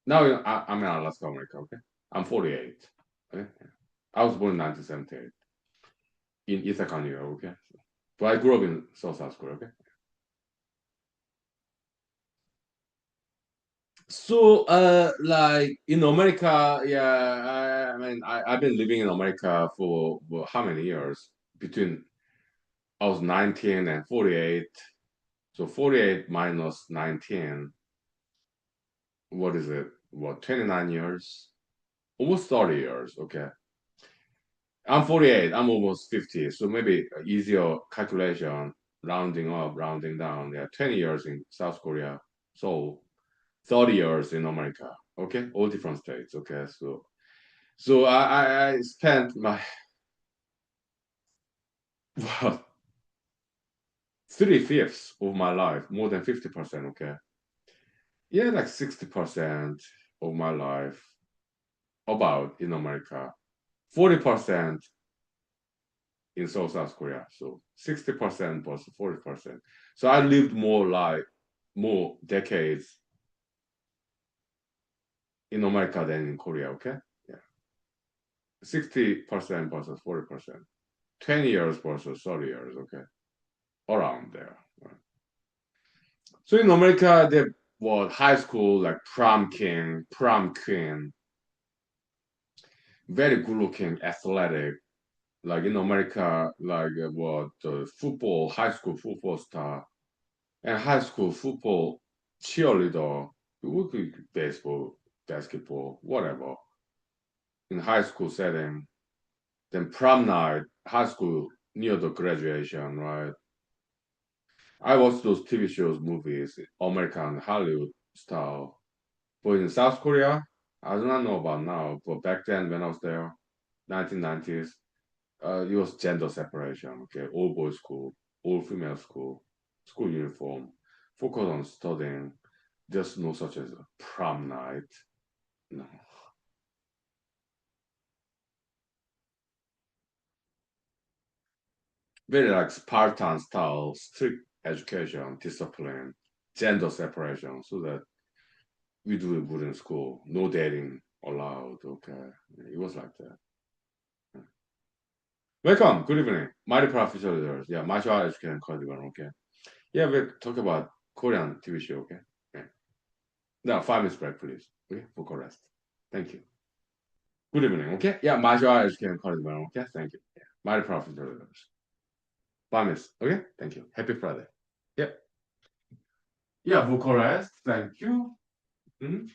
now I'm in Alaska, America. Okay, I'm 48. Okay, I was born in 1978 in Ithaca, New York. Okay, but I grew up in South Korea. Okay. So, like in America, yeah, I mean, I've been living in America for well, how many years? Between I was 19 and 48. So 48 minus 19, what is it? What, 29 years? Almost 30 years. Okay. I'm 48. I'm almost 50. So maybe easier calculation, rounding up, rounding down. Yeah, 20 years in South Korea. So 30 years in America. Okay, all different states. Okay, so I spent my well, 3/5 of my life, more than 50%. Okay, yeah, like 60% of my life about in America, 40% in South Korea. So 60% plus 40%. So I lived more decades in America than in Korea. Okay, yeah, 60% versus 40%, 20 years versus 30 years. Okay, around there. Right? So in America, there was high school like prom king, prom queen, very good looking, athletic. Like in America, like what football, high school football star, and high school football cheerleader, would be baseball, basketball, whatever. In high school setting, then prom night, high school near the graduation, right? I watch those TV shows, movies, American Hollywood style. But in South Korea, I do not know about now, but back then when I was there, 1990s, it was gender separation. Okay, all boys school, all female school, school uniform, focus on studying. There's no such as a prom night. No, very like Spartan style, strict education, discipline, gender separation, so that we do it good in school. No dating allowed. Okay, it was like that. Welcome. Good evening. Mighty Professor leaders. Yeah, martial arts education cultivar. Okay. Yeah, we'll talk about Korean TV show. Okay. Yeah. Now, 5 minutes break, please. Okay, for rest. Thank you. Good evening. Okay. Yeah, martial arts education cultivar. Okay. Thank you. Yeah. Mighty Professor leaders. 5 minutes. Okay. Thank you. Happy Friday. Yep. Yeah, vocal rest. Thank you. Mhm.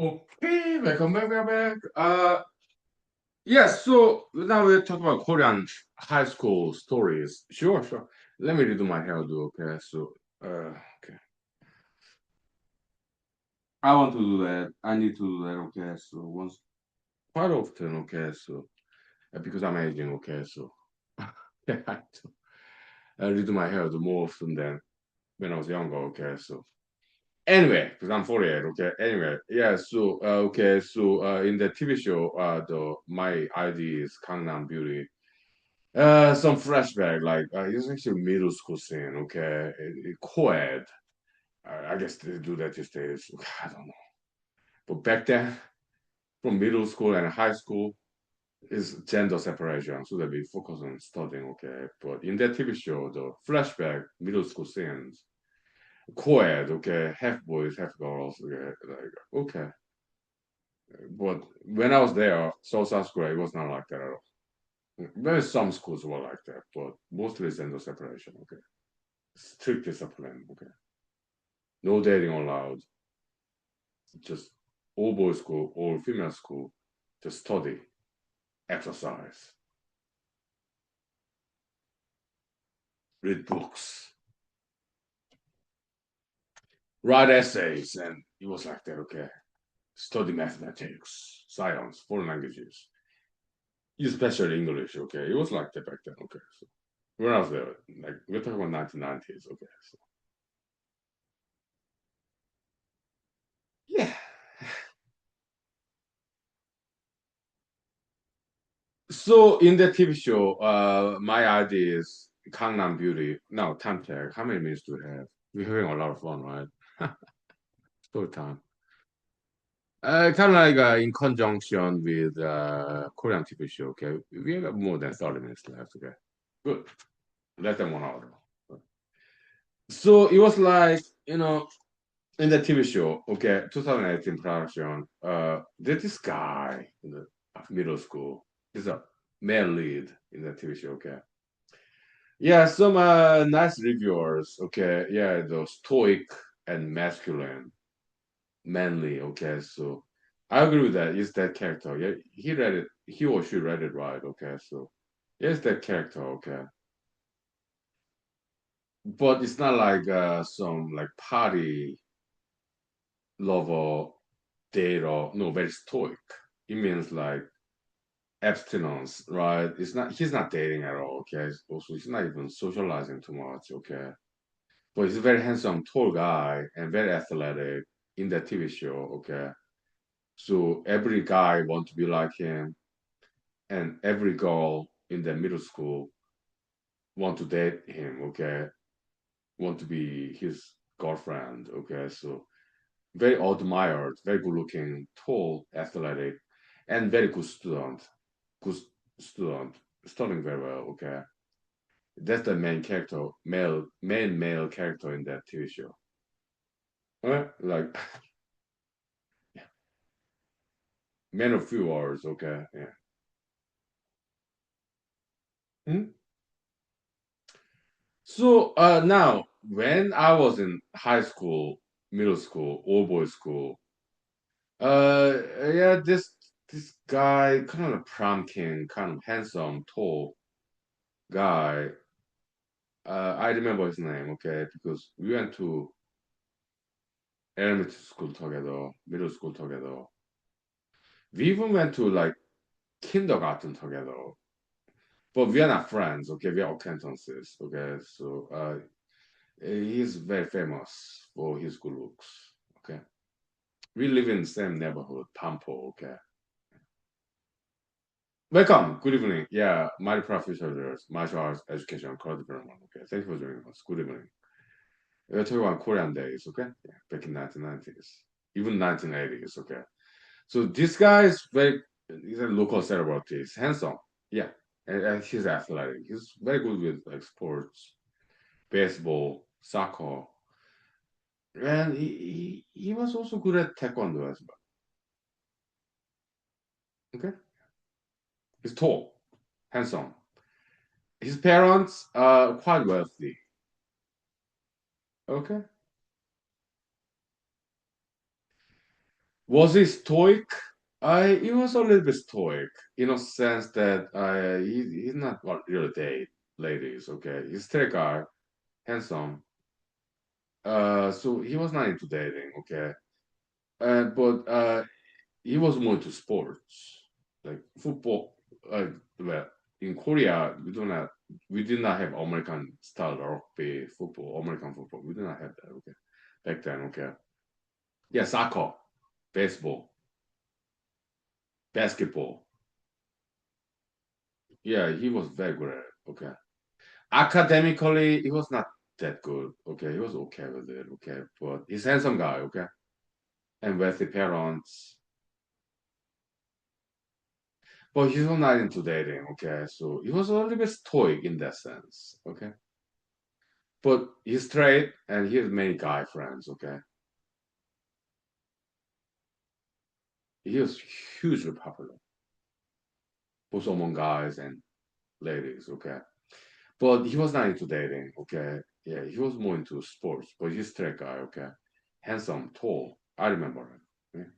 Okay, welcome back, welcome back. Yes, so now we're talking about Korean high school stories. Sure, sure. Let me redo my hairdo, okay? So, okay. I want to do that. I need to do that, okay? So, once quite often, okay? So, because I'm aging, okay? So, yeah, I have to redo my hairdo more often than when I was younger, okay? So, anyway, because I'm 48, okay? Anyway, yeah, so, okay, so in the TV show, my ID is Gangnam Beauty. Some flashback, like it's actually middle school scene, okay? Co-ed. I guess they do that these days. I don't know. But back then, from middle school and high school, is gender separation, so that we focus on studying, okay? But in that TV show, the flashback middle school scenes, co-ed, okay, half boys, half girls, okay, like okay. But when I was there, South Korea, it was not like that at all. Maybe some schools were like that, but mostly gender separation, okay? Strict discipline, okay? No dating allowed. Just all boys school, all female school, just study, exercise, read books, write essays, and it was like that, okay? Study mathematics, science, foreign languages, especially English, okay? It was like that back then, okay? So when I was there, like we're talking about 1990s, okay? So yeah. So in the TV show, my idea is Gangnam Beauty. Now, time check. How many minutes do we have? We're having a lot of fun, right? Story time. Kind of like in conjunction with Korean TV show. Okay, we have more than 30 minutes left. Okay, good. Less than 1 hour. So it was like in the TV show. Okay, 2018 production. There's this guy in the middle school. He's a male lead in the TV show. Okay. Yeah, some nice reviewers. Okay, yeah, the stoic and masculine, manly. Okay, so I agree with that. Is that character? Yeah, he read it. He or she read it right. Okay, so yes, that character. Okay, but it's not like some like party lover date or no, very stoic. It means like abstinence, right? It's not. He's not dating at all. Okay, also he's not even socializing too much. Okay, but he's a very handsome, tall guy and very athletic in that TV show. Okay, so every guy want to be like him, and every girl in the middle school want to date him. Okay, want to be his girlfriend. Okay, so very admired, very good looking, tall, athletic, and very good student. Good student, studying very well. Okay, that's the main character, main male character in that TV show. Like man of few words, okay. Yeah. Hmm? So now when I was in high school, middle school, all boys school, yeah, this guy, kind of a prom king, kind of handsome, tall guy. I remember his name, okay, because we went to elementary school together, middle school together. We even went to like kindergarten together. But we are not friends, okay? We are acquaintances, okay? So he's very famous for his good looks. Okay, we live in the same neighborhood, Pampo. Okay, welcome. Good evening. Yeah, my professor is martial arts education core development. Okay, thank you for joining us. Good evening. We're talking about Korean days. Okay, yeah, back in 1990s, even 1980s. Okay, so this guy is very. He's a local celebrity. He's handsome. Yeah, and he's athletic. He's very good with like sports, baseball, soccer, and he was also good at taekwondo as well. Okay. He's tall, handsome. His parents are quite wealthy. Okay. Was he stoic? He was a little bit stoic in a sense that he's not what really date ladies. Okay, he's straight guy, handsome. So he was not into dating. Okay, but he was more into sports, like football. Well, in Korea, we did not have American style rugby football, American football. We did not have that. Okay, back then. Okay, yeah, soccer, baseball, basketball. Yeah, he was very good at it. Okay, academically, he was not that good. Okay, he was okay with it. Okay, but he's handsome guy. Okay, and wealthy parents. But he was not into dating. Okay, so he was a little bit stoic in that sense. Okay. But he's straight and he has many guy friends, okay? He was hugely popular, both among guys and ladies, okay? But he was not into dating, okay? Yeah, he was more into sports, but he's straight guy, okay? Handsome, tall. I remember him. Yeah.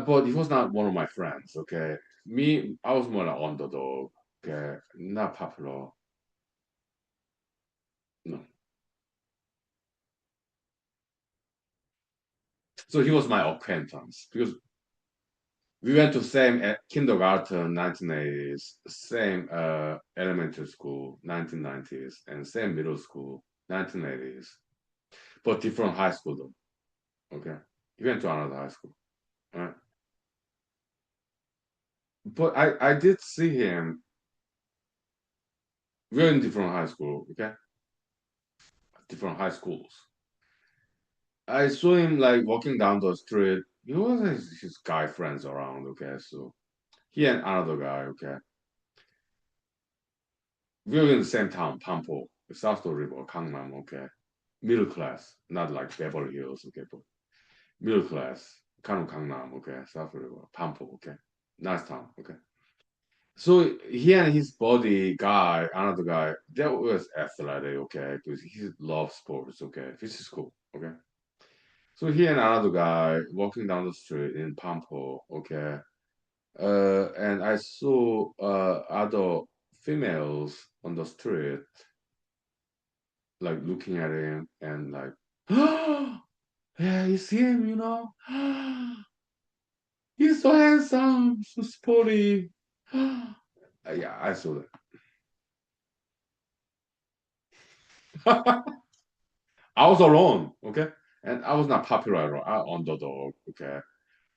But he was not one of my friends, okay? Me, I was more like underdog, okay? Not popular. No. So he was my acquaintance because we went to same kindergarten 1980s, same elementary school 1990s, and same middle school 1980s, but different high school though. Okay, he went to another high school. Right? But I did see him. We're in different high school. Okay, different high schools. I saw him like walking down the street. He was his guy friends around. Okay, so he and another guy. Okay, we were in the same town, Pampo, South River, Gangnam. Okay, middle class, not like Beverly Hills, okay, but middle class, kind of Gangnam, okay, South River, Pampo, okay, nice town, okay. So he and his buddy guy, another guy, that was athletic, okay, because he loves sports, okay, which is cool, okay. So he and another guy walking down the street in Pampo, okay, and I saw other females on the street, like looking at him and like, yeah, you see him, you know? He's so handsome, so sporty. Yeah, I saw that. I was alone, okay? And I was not popular at all. I underdog, okay?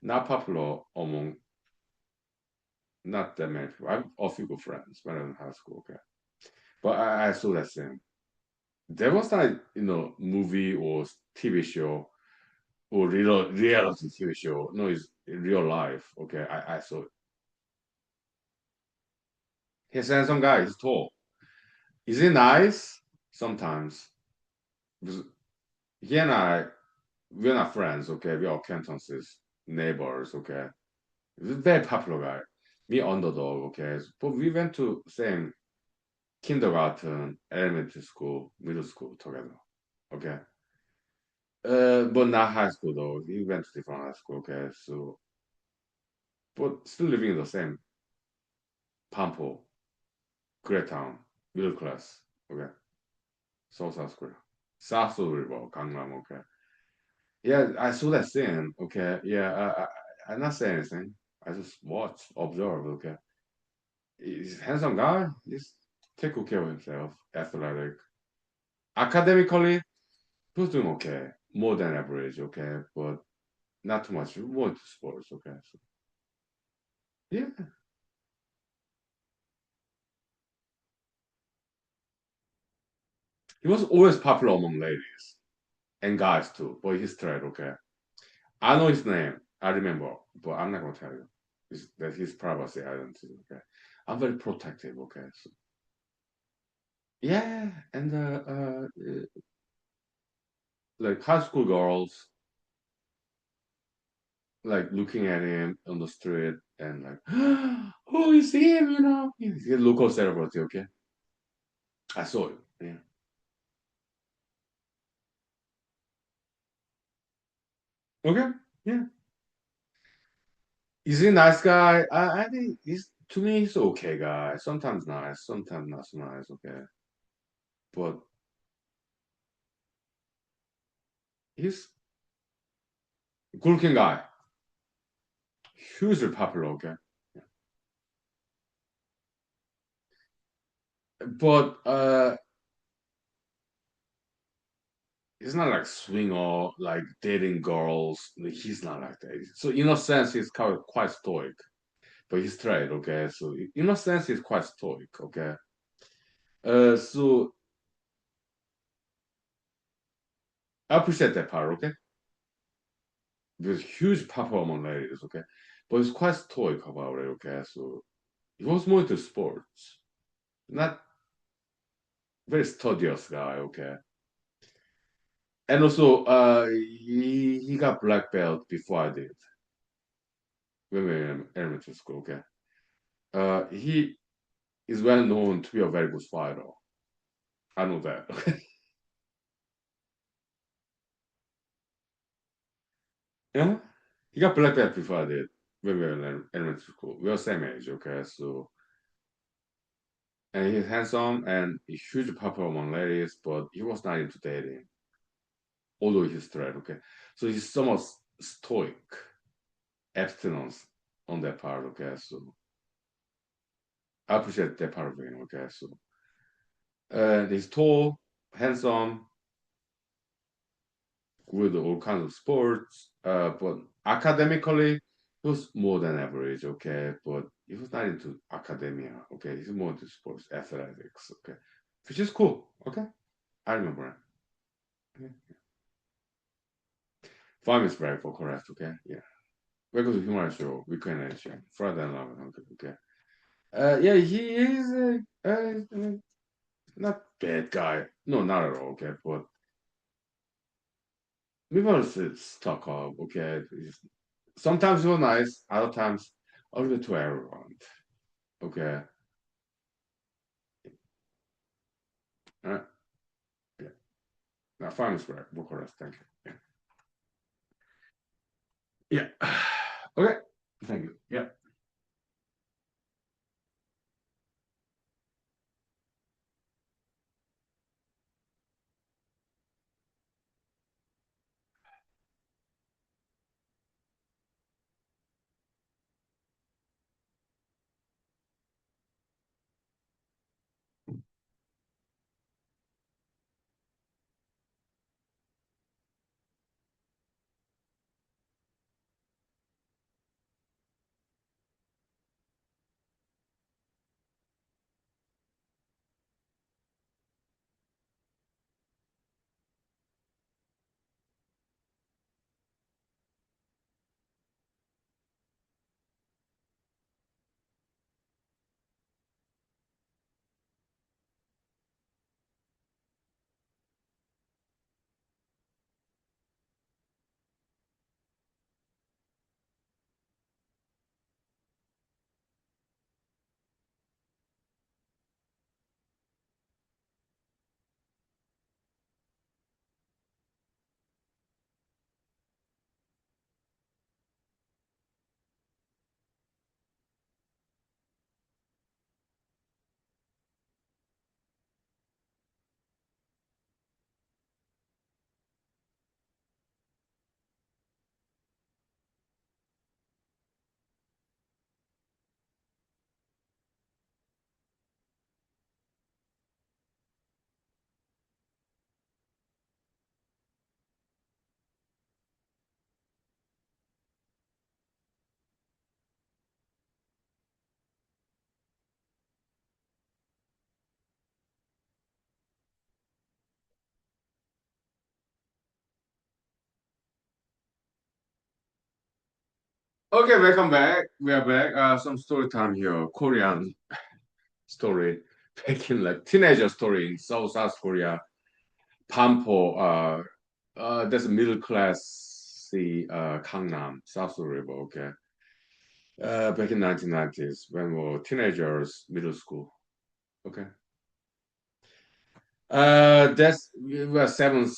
Not popular among not that many people. I have a few good friends when I was in high school, okay? But I saw that scene. There was like, movie or TV show or reality TV show. No, it's in real life, okay? I saw it. He's a handsome guy, he's tall. Is he nice? Sometimes. Because he and I, we're not friends, okay? We are acquaintances, neighbors, okay? He's a very popular guy. Me underdog, okay? But we went to same kindergarten, elementary school, middle school together, okay? But not high school though. We went to different high school, okay? So, but still living in the same Pampo, great town, middle class, okay? South Korea. South River, Gangnam, okay? Yeah, I saw that scene. Okay, yeah, I'm not saying anything. I just watch, observe. Okay, he's a handsome guy. He's take good care of himself. Athletic. Academically, he was doing okay, more than average. Okay, but not too much. More into sports. Okay, so yeah, he was always popular among ladies and guys too. But he's straight. Okay, I know his name. I remember, but I'm not gonna tell you. That his privacy identity. Okay, I'm very protective. Okay, so yeah, and like high school girls like looking at him on the street and like, oh, you see him, he's a local celebrity. Okay, I saw it. Yeah, Okay, yeah. Is he a nice guy? I think he's to me he's okay guy. Sometimes nice, sometimes not so nice. Okay, but he's a good-looking guy, hugely popular. Okay, but he's not like swing or like dating girls. He's not like that. So in a sense, he's quite stoic, but he's straight. Okay, so in a sense, he's quite stoic. Okay, so I appreciate that part. Okay, there's huge papa among ladies. Okay, but he's quite stoic about it. Okay, so he was more into sports, not very studious guy. Okay, and also he got black belt before I did when we were in elementary school. Okay, he is well known to be a very good fighter. I know that. Yeah, he got black belt before I did when we were in elementary school. We were same age. Okay, so and he's handsome and a huge popular among ladies, but he was not into dating, although he's straight. Okay, so he's somewhat stoic, abstinence on that part. Okay, so I appreciate that part of him. Okay, so and he's tall, handsome, good all kinds of sports. But academically, he was more than average. Okay, but he was not into academia. Okay, he's more into sports, athletics. Okay, which is cool. Okay, I remember. Okay. Five is very for correct. Okay, yeah. Welcome to Human Show. We can Friday and Love. Okay. Yeah, he is not bad guy. No, not at all. Okay, but maybe I'll stuck up. Okay, sometimes you're nice, other times a little bit too arrogant. Okay. Uh, yeah. Now, fine is correct. Bucharest. Thank you. Yeah. Yeah. Okay. Thank you. Yeah. Okay, welcome back. We are back. Some story time here. Korean story. Back in like teenager story in South Korea. Pampo. That's a middle class. See, Gangnam, South River. Okay. Back in 1990s when we were teenagers, middle school. Okay. That's we were seventh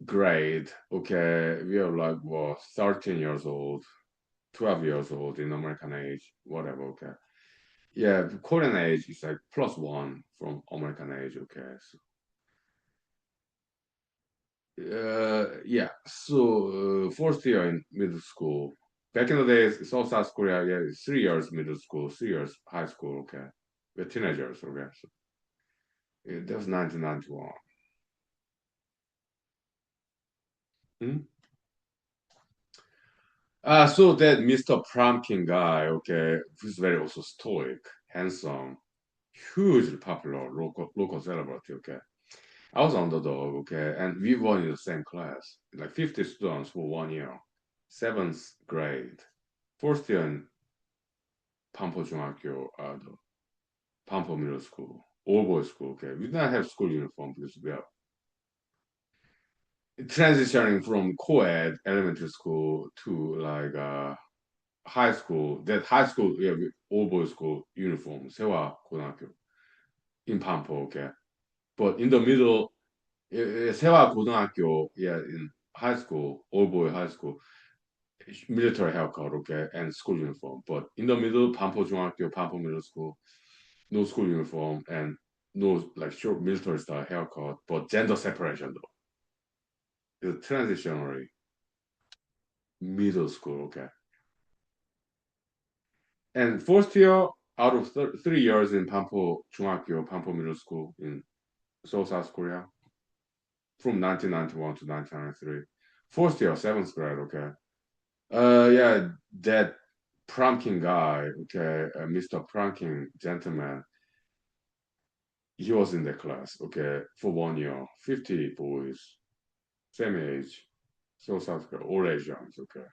grade. Okay, we are like what 13 years old, 12 years old in American age, whatever. Okay, yeah, Korean age is like +1 from American age. Okay, so yeah, so first year in middle school. Back in the days, South Korea, yeah, 3 years middle school, 3 years high school. Okay, we're teenagers. Okay, so yeah, that was 1991. Hmm? So that Mr. Pumpkin guy, okay, who's very also stoic, handsome, hugely popular local celebrity, okay. I was underdog, okay, and we were in the same class, like 50 students for 1 year, seventh grade, first year in Pampo 중학교, the Pampo Middle School, all boys school, okay. We did not have school uniform because we are transitioning from co-ed elementary school to like high school, that high school, yeah, all boys school uniform, 세화 고등학교 in Pampo, okay. But in the middle, 세화 고등학교, yeah, in high school, all boy high school, military haircut, okay, and school uniform. But in the middle, Pampo 중학교, Pampo middle school, no school uniform and no like short military style haircut, but gender separation though. It's transitionary middle school, okay. And first year out of 3 years in Pampo 중학교, Pampo middle school in Seoul, South Korea, from 1991 to 1993. Fourth year, seventh grade, okay. Yeah, that pranking guy, okay, Mr. Pranking gentleman, he was in the class, okay, for 1 year. 50 boys, same age, so South Korea, all Asians, okay,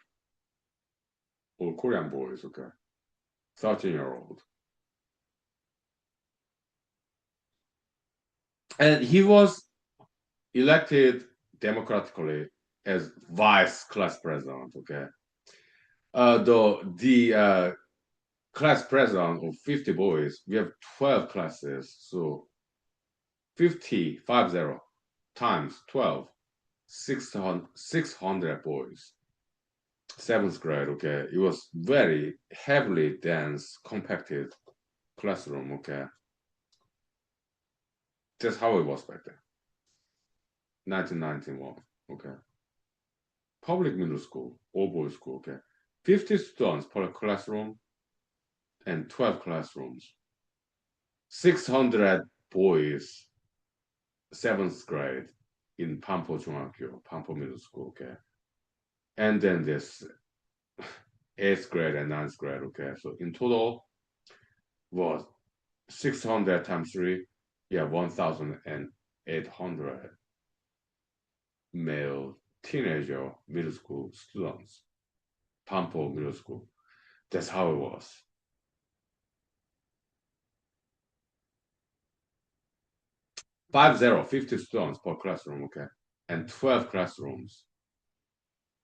all Korean boys, okay, 13-year-old. And he was elected democratically as vice class president, okay. The class president of 50 boys, we have 12 classes, so 50 times 12, 600 boys. Seventh grade, okay. It was very heavily dense, compacted classroom, okay. That's how it was back then. 1991, okay. Public middle school, all boys school, okay. 50 students per classroom and 12 classrooms. 600 boys, seventh grade in Pampo 중학교, Pampo middle school, okay. And then this eighth grade and ninth grade, okay. So in total was 600 times three, yeah, 1,800 male teenager middle school students, Pampo middle school. That's how it was. 50 students per classroom, okay, and 12 classrooms,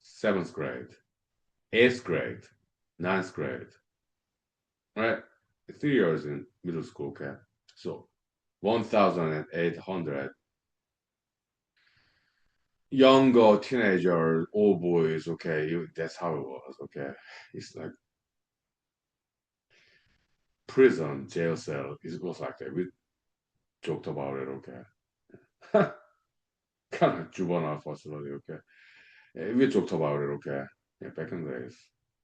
seventh grade, eighth grade, ninth grade, right? 3 years in middle school, okay. So 1,800 younger teenager, all boys, okay. That's how it was, okay. It's like prison, jail cell. It was like that. We joked about it, okay. Kind of juvenile facility, okay. We joked about it, okay. Yeah, back in the days.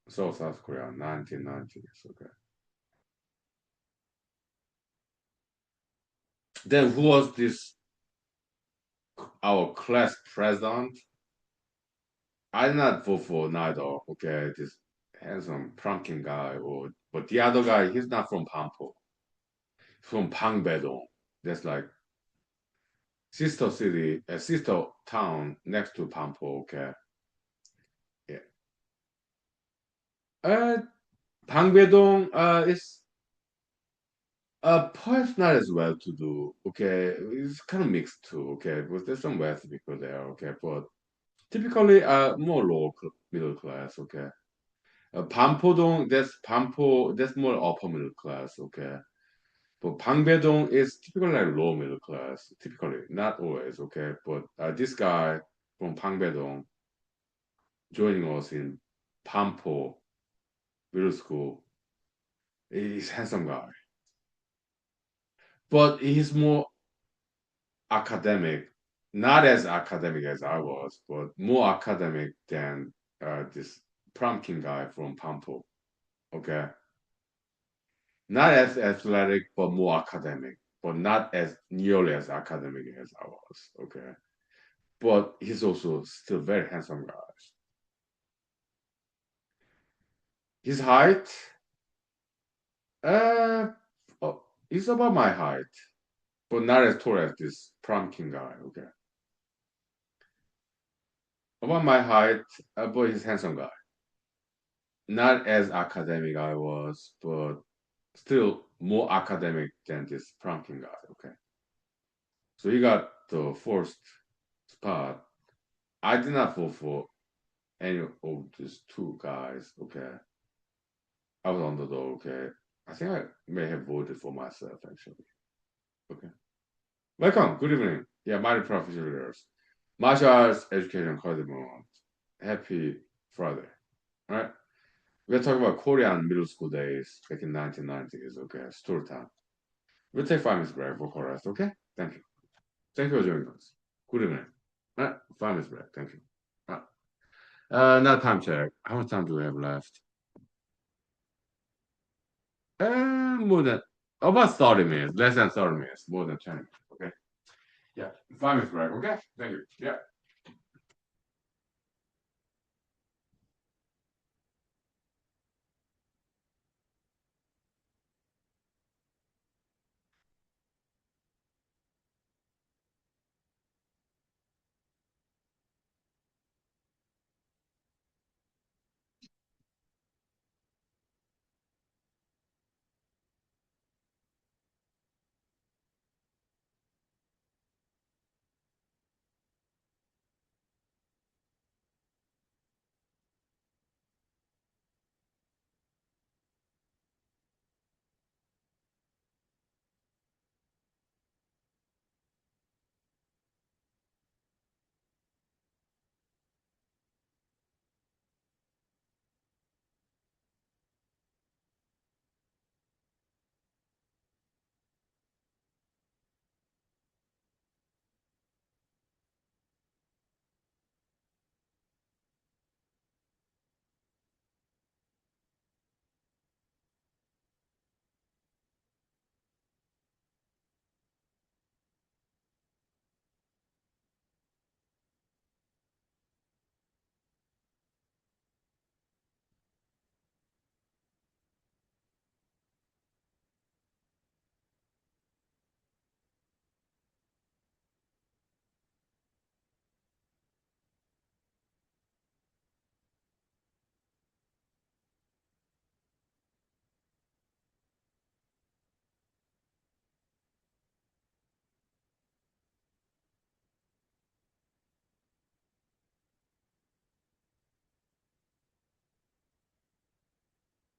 So South Korea, 1990s, okay. Then who was this? Our class president. I did not vote for neither. Okay, this handsome pranking guy, or but the other guy, he's not from Pampo, from Pangbedong. That's like sister city, a sister town next to Pampo. Okay, yeah. Uh, Pangbedong is perhaps not as well to do. Okay, it's kind of mixed too. Okay, because there's some wealthy people there. Okay, but typically more low middle class. Okay. Pampodong, that's Pampo, that's more upper middle class, okay. But Pangbedong is typically like low middle class, typically, not always, okay? But this guy from Pangbedong joining us in Pampo Middle School, he's a handsome guy. But he's more academic, not as academic as I was, but more academic than this pumpkin guy from Pampo, okay? Not as athletic, but more academic, but not as nearly as academic as I was, okay? But he's also still very handsome guy. His height, uh, oh, he's about my height, but not as tall as this pumpkin guy, okay? About my height, but he's handsome guy. Not as academic I was, but still more academic than this pumpkin guy, okay? So he got the first spot. I did not vote for any of these two guys, okay? I was underdog, okay? I think I may have voted for myself, actually, okay? Welcome, good evening. Yeah, my professional girls. Martial arts education cardamom. Happy Friday, all right? We're talking about Korean middle school days back in 1990s, okay? Story time. We'll take 5 minutes break for chorus, okay? Thank you. Thank you for joining us. Good evening. All right, 5 minutes break, thank you. Now time check. How much time do we have left? More than about 30 minutes, less than 30 minutes, more than 10 minutes, okay? Yeah, 5 minutes break, okay? Thank you. Yeah.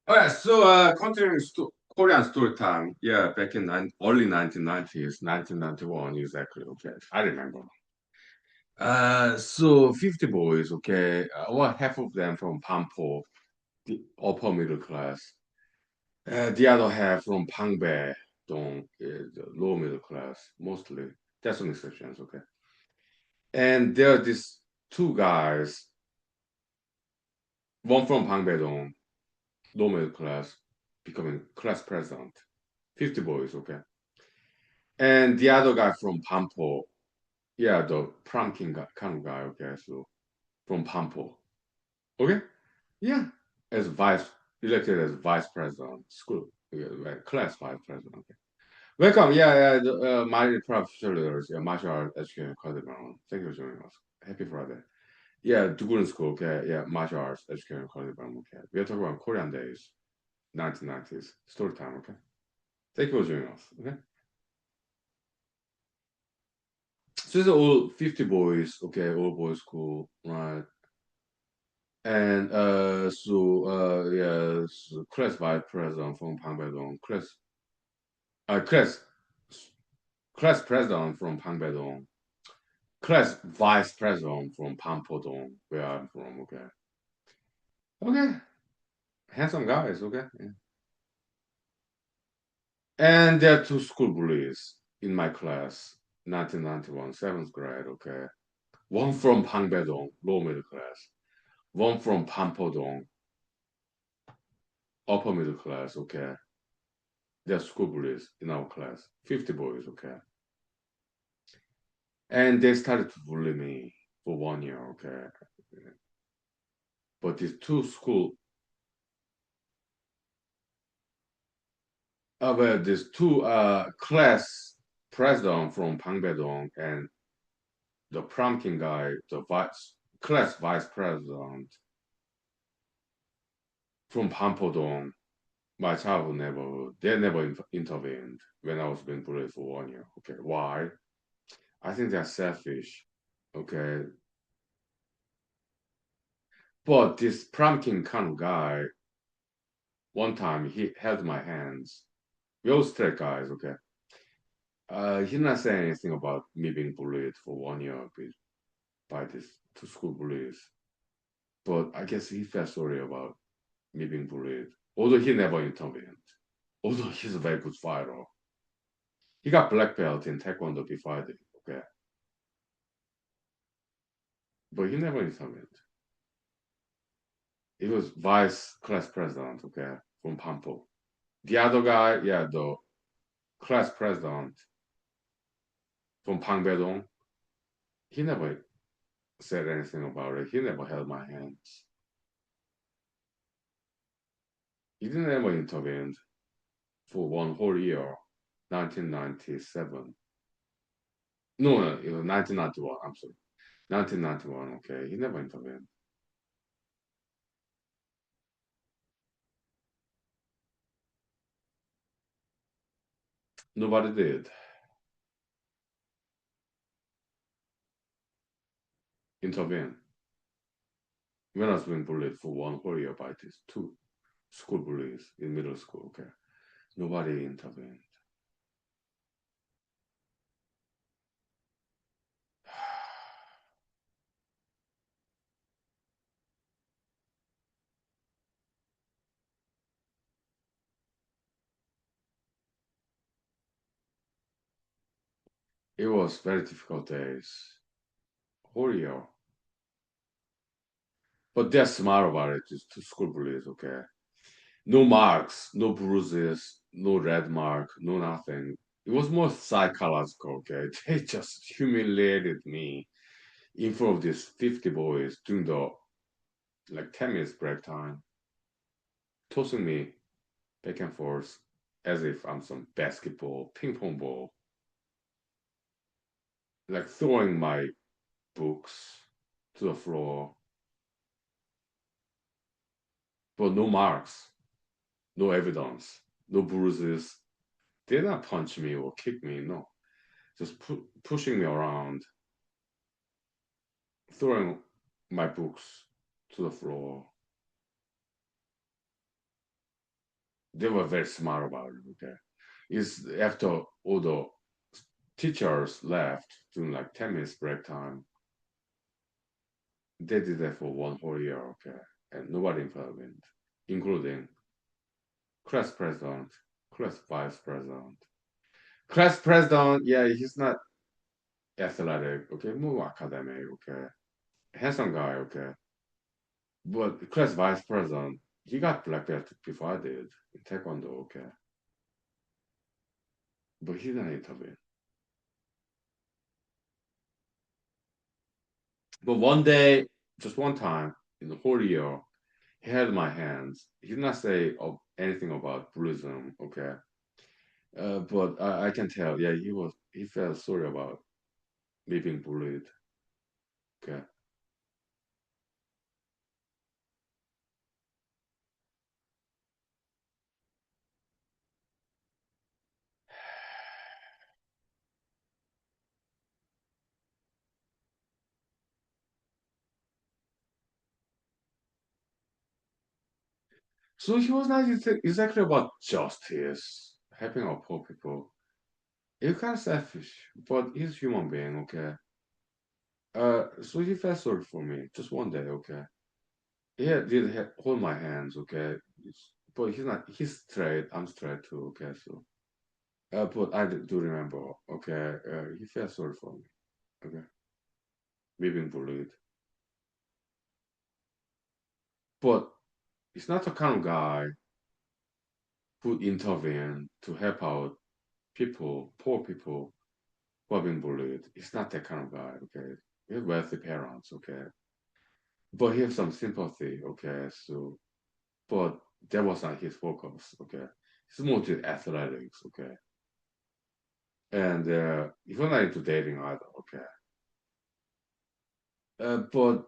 All right, so continuing Korean story time. Yeah, back in early 1990s, 1991 exactly. Okay, I remember. So 50 boys. Okay, well, half of them from Pampo, the upper middle class. The other half from Pangbae, Dong, the lower middle class, mostly. There's some exceptions. Okay, and there are these two guys, one from Pangbae-dong, low middle class, becoming class president. 50 boys. Okay. And the other guy from Pampo, yeah, the prom king guy, kind of guy, okay, so from Pampo, okay, yeah, as vice elected as vice president, school, yeah, right, class vice president. Okay. Welcome, yeah, yeah, my professors, yeah, martial art education college. Thank you for joining us. Happy Friday. Yeah, Dugurin School, okay, yeah, martial arts education college. Okay, we are talking about Korean days, 1990s, story time, okay. Thank you for joining us, okay. So it's all 50 boys, okay, all boys school, right? And so yeah, so class vice president from Pangbedong, class class class president from Pangbedong, class vice president from Pampodong, where I'm from. Okay, okay, handsome guys. Okay, yeah. And there are two school bullies in my class, 1991, seventh grade. Okay, one from Pangbedong, low middle class, one from Pampodong, upper middle class. Okay, they're school bullies in our class, 50 boys. Okay, and they started to bully me for 1 year. Okay, but these two school well, these two class president from Pangbedong and the prom king guy, the class vice president from Pampodong, my childhood neighborhood, they never intervened when I was being bullied for 1 year. Okay, why? I think they're selfish. Okay, but this prom king kind of guy, one time he held my hands. We all straight guys. Okay, he's not saying anything about me being bullied for 1 year by these two school bullies. But I guess he felt sorry about me being bullied, although he never intervened. Although he's a very good fighter. He got black belt in Taekwondo before I did, okay? But he never intervened. He was vice class president, okay, from Pampo. The other guy, yeah, the class president from Pangbedong, he never said anything about it. He never held my hands. He didn't ever intervene for 1 whole year, 1997. No, it was 1991. I'm sorry. 1991, okay. He never intervened. Nobody did intervene when I was being bullied for 1 whole year by these two school bullies in middle school, okay. Nobody intervened. It was very difficult days. Whole year. But they're smart about it, these two school bullies, okay. No marks, no bruises, no red mark, no nothing. It was more psychological, okay. They just humiliated me in front of these 50 boys during the like 10 minutes break time, tossing me back and forth as if I'm some basketball, ping pong ball, like throwing my books to the floor, but no marks, no evidence, no bruises. They did not punch me or kick me, no. Just pushing me around, throwing my books to the floor. They were very smart about it, okay? It's after all the teachers left during like 10 minutes break time, they did that for 1 whole year, okay? And nobody intervened, including class president, class vice president. Class president, yeah, he's not athletic, okay, more academic, okay. Handsome guy, okay. But class vice president, he got black belt before I did in Taekwondo, okay. But he didn't intervene. But one day, just one time in the whole year, he held my hands. He did not say anything about Buddhism, okay. But I can tell, yeah, he felt sorry about me being bullied, okay. So he was not exactly about justice. helping out poor people. It's kind of selfish, but he's a human being, okay? So he felt sorry for me just one day, okay? He did hold my hands, okay? But he's not, he's straight, I'm straight too, okay? So, but I do remember, okay? He felt sorry for me, okay? Me being bullied. But he's not the kind of guy who intervene to help out people, poor people who are being bullied. He's not that kind of guy, okay? He has wealthy parents, okay? But he has some sympathy, okay? So, but that was not his focus, okay? He's more to athletics, okay? And he was not into dating either, okay? But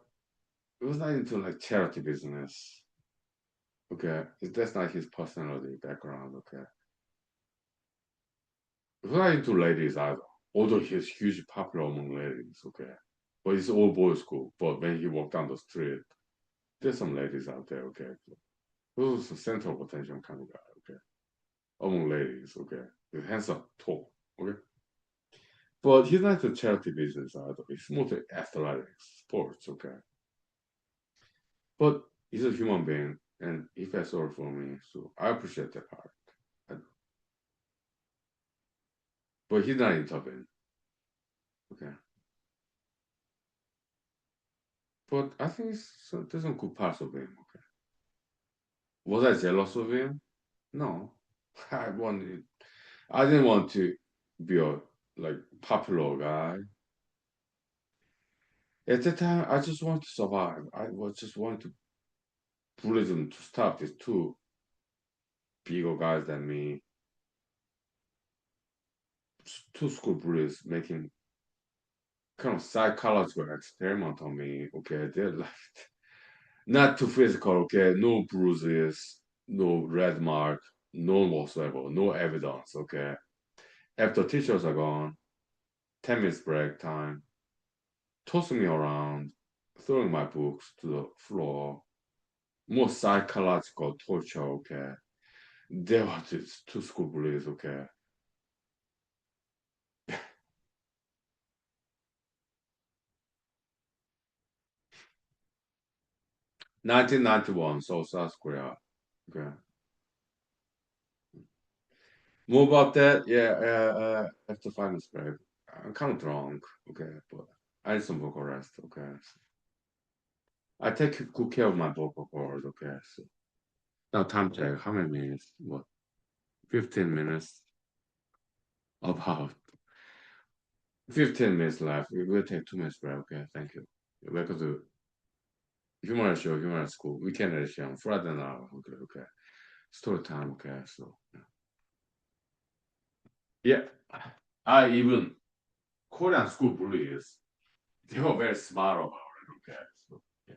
he was not into like charity business, okay? That's not his personality background, okay? He was not into ladies either, although he's hugely popular among ladies, okay? But it's all boys school. But when he walked down the street, there's some ladies out there, okay? He was the center of attention kind of guy, okay? Among ladies, okay? He's handsome, tall, okay? But he's not into charity business either. He's more to athletics, sports, okay? But he's a human being, and he felt sorry for me, so I appreciate that part. I- But he's not intervening, okay? But I think there's some good parts of him, okay? Was I jealous of him? No. I wanted, I didn't want to be a like popular guy. At the time, I just wanted to survive. I was just wanting to bully them to stop these two bigger guys than me, two school bullies making kind of psychological experiment on me. Okay, they're like not too physical. Okay, no bruises, no red mark, no whatsoever, no evidence. Okay, after teachers are gone, 10 minutes break time, tossing me around, throwing my books to the floor, more psychological torture. Okay, there were just two school bullies. Okay, 1991, so South Korea. Okay. More about that? Yeah, after 5 minutes break. I'm kind of drunk, okay, but I need some vocal rest, okay. I take good care of my vocal cords, okay. So now time check. How many minutes? What? 15 minutes. About 15 minutes left. We'll take 2 minutes break, okay. Thank you. Welcome to Human Show, Human School. Weekend edition. Friday now. Okay, okay. Story time, okay. So yeah. I even Korean school bullies. They were very smart about it, okay. So yeah.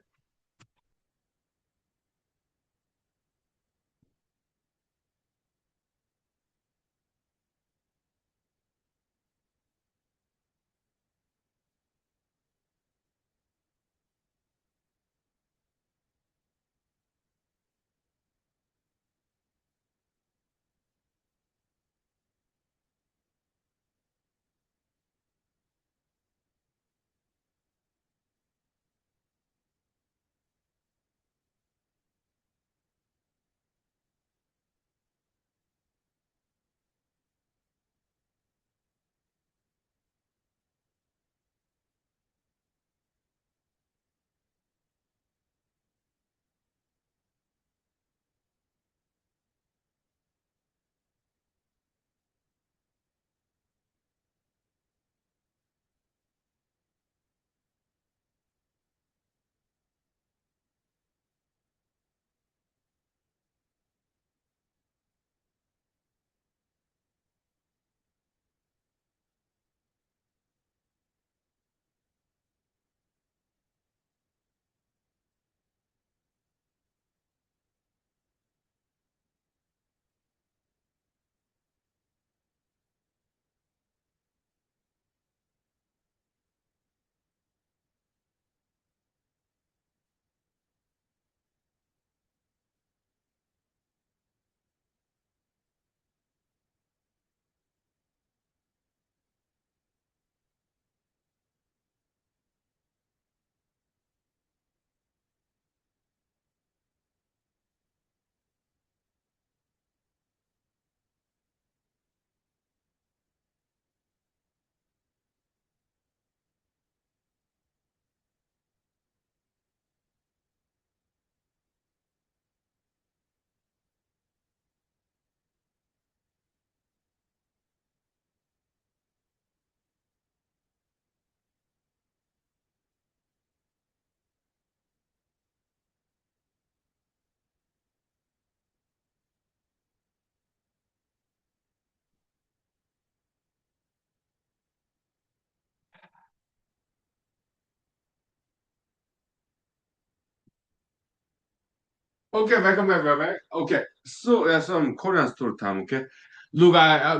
Okay, welcome back, welcome back. Okay, so there's some Korean story time. Okay, look,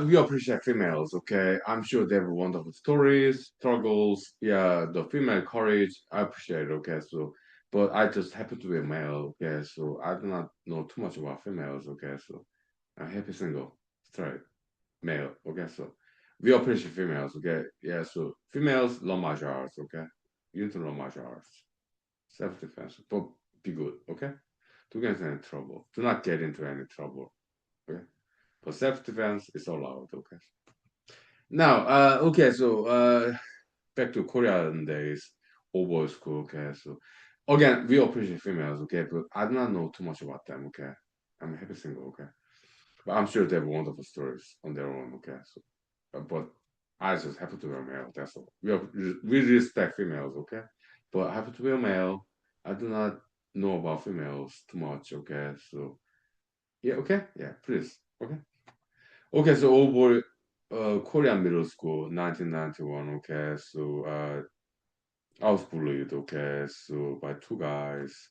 we appreciate females. Okay, I'm sure they have wonderful stories, struggles. Yeah, the female courage. I appreciate it. Okay, so but I just happen to be a male. Okay, so I do not know too much about females. Okay, so I'm happy single, straight, male. Okay, so we appreciate females. Okay, yeah, so females love martial arts. Okay, you need to love martial arts, self defense, but be good. Okay. Do get into any trouble. Do not get into any trouble. Okay. For self-defense, it's allowed. Okay. Now, okay, so back to Korean days, old boys school. Okay, so again, we appreciate females. Okay, but I do not know too much about them. Okay, I'm happy single. Okay, but I'm sure they have wonderful stories on their own. Okay, so but I just happen to be a male. That's all. We respect females. Okay, but I happen to be a male. I do not know about females too much. Okay, so yeah, okay. Yeah, please. Okay. Okay, so over Korean middle school, 1991. Okay, so I was bullied. Okay, so by two guys,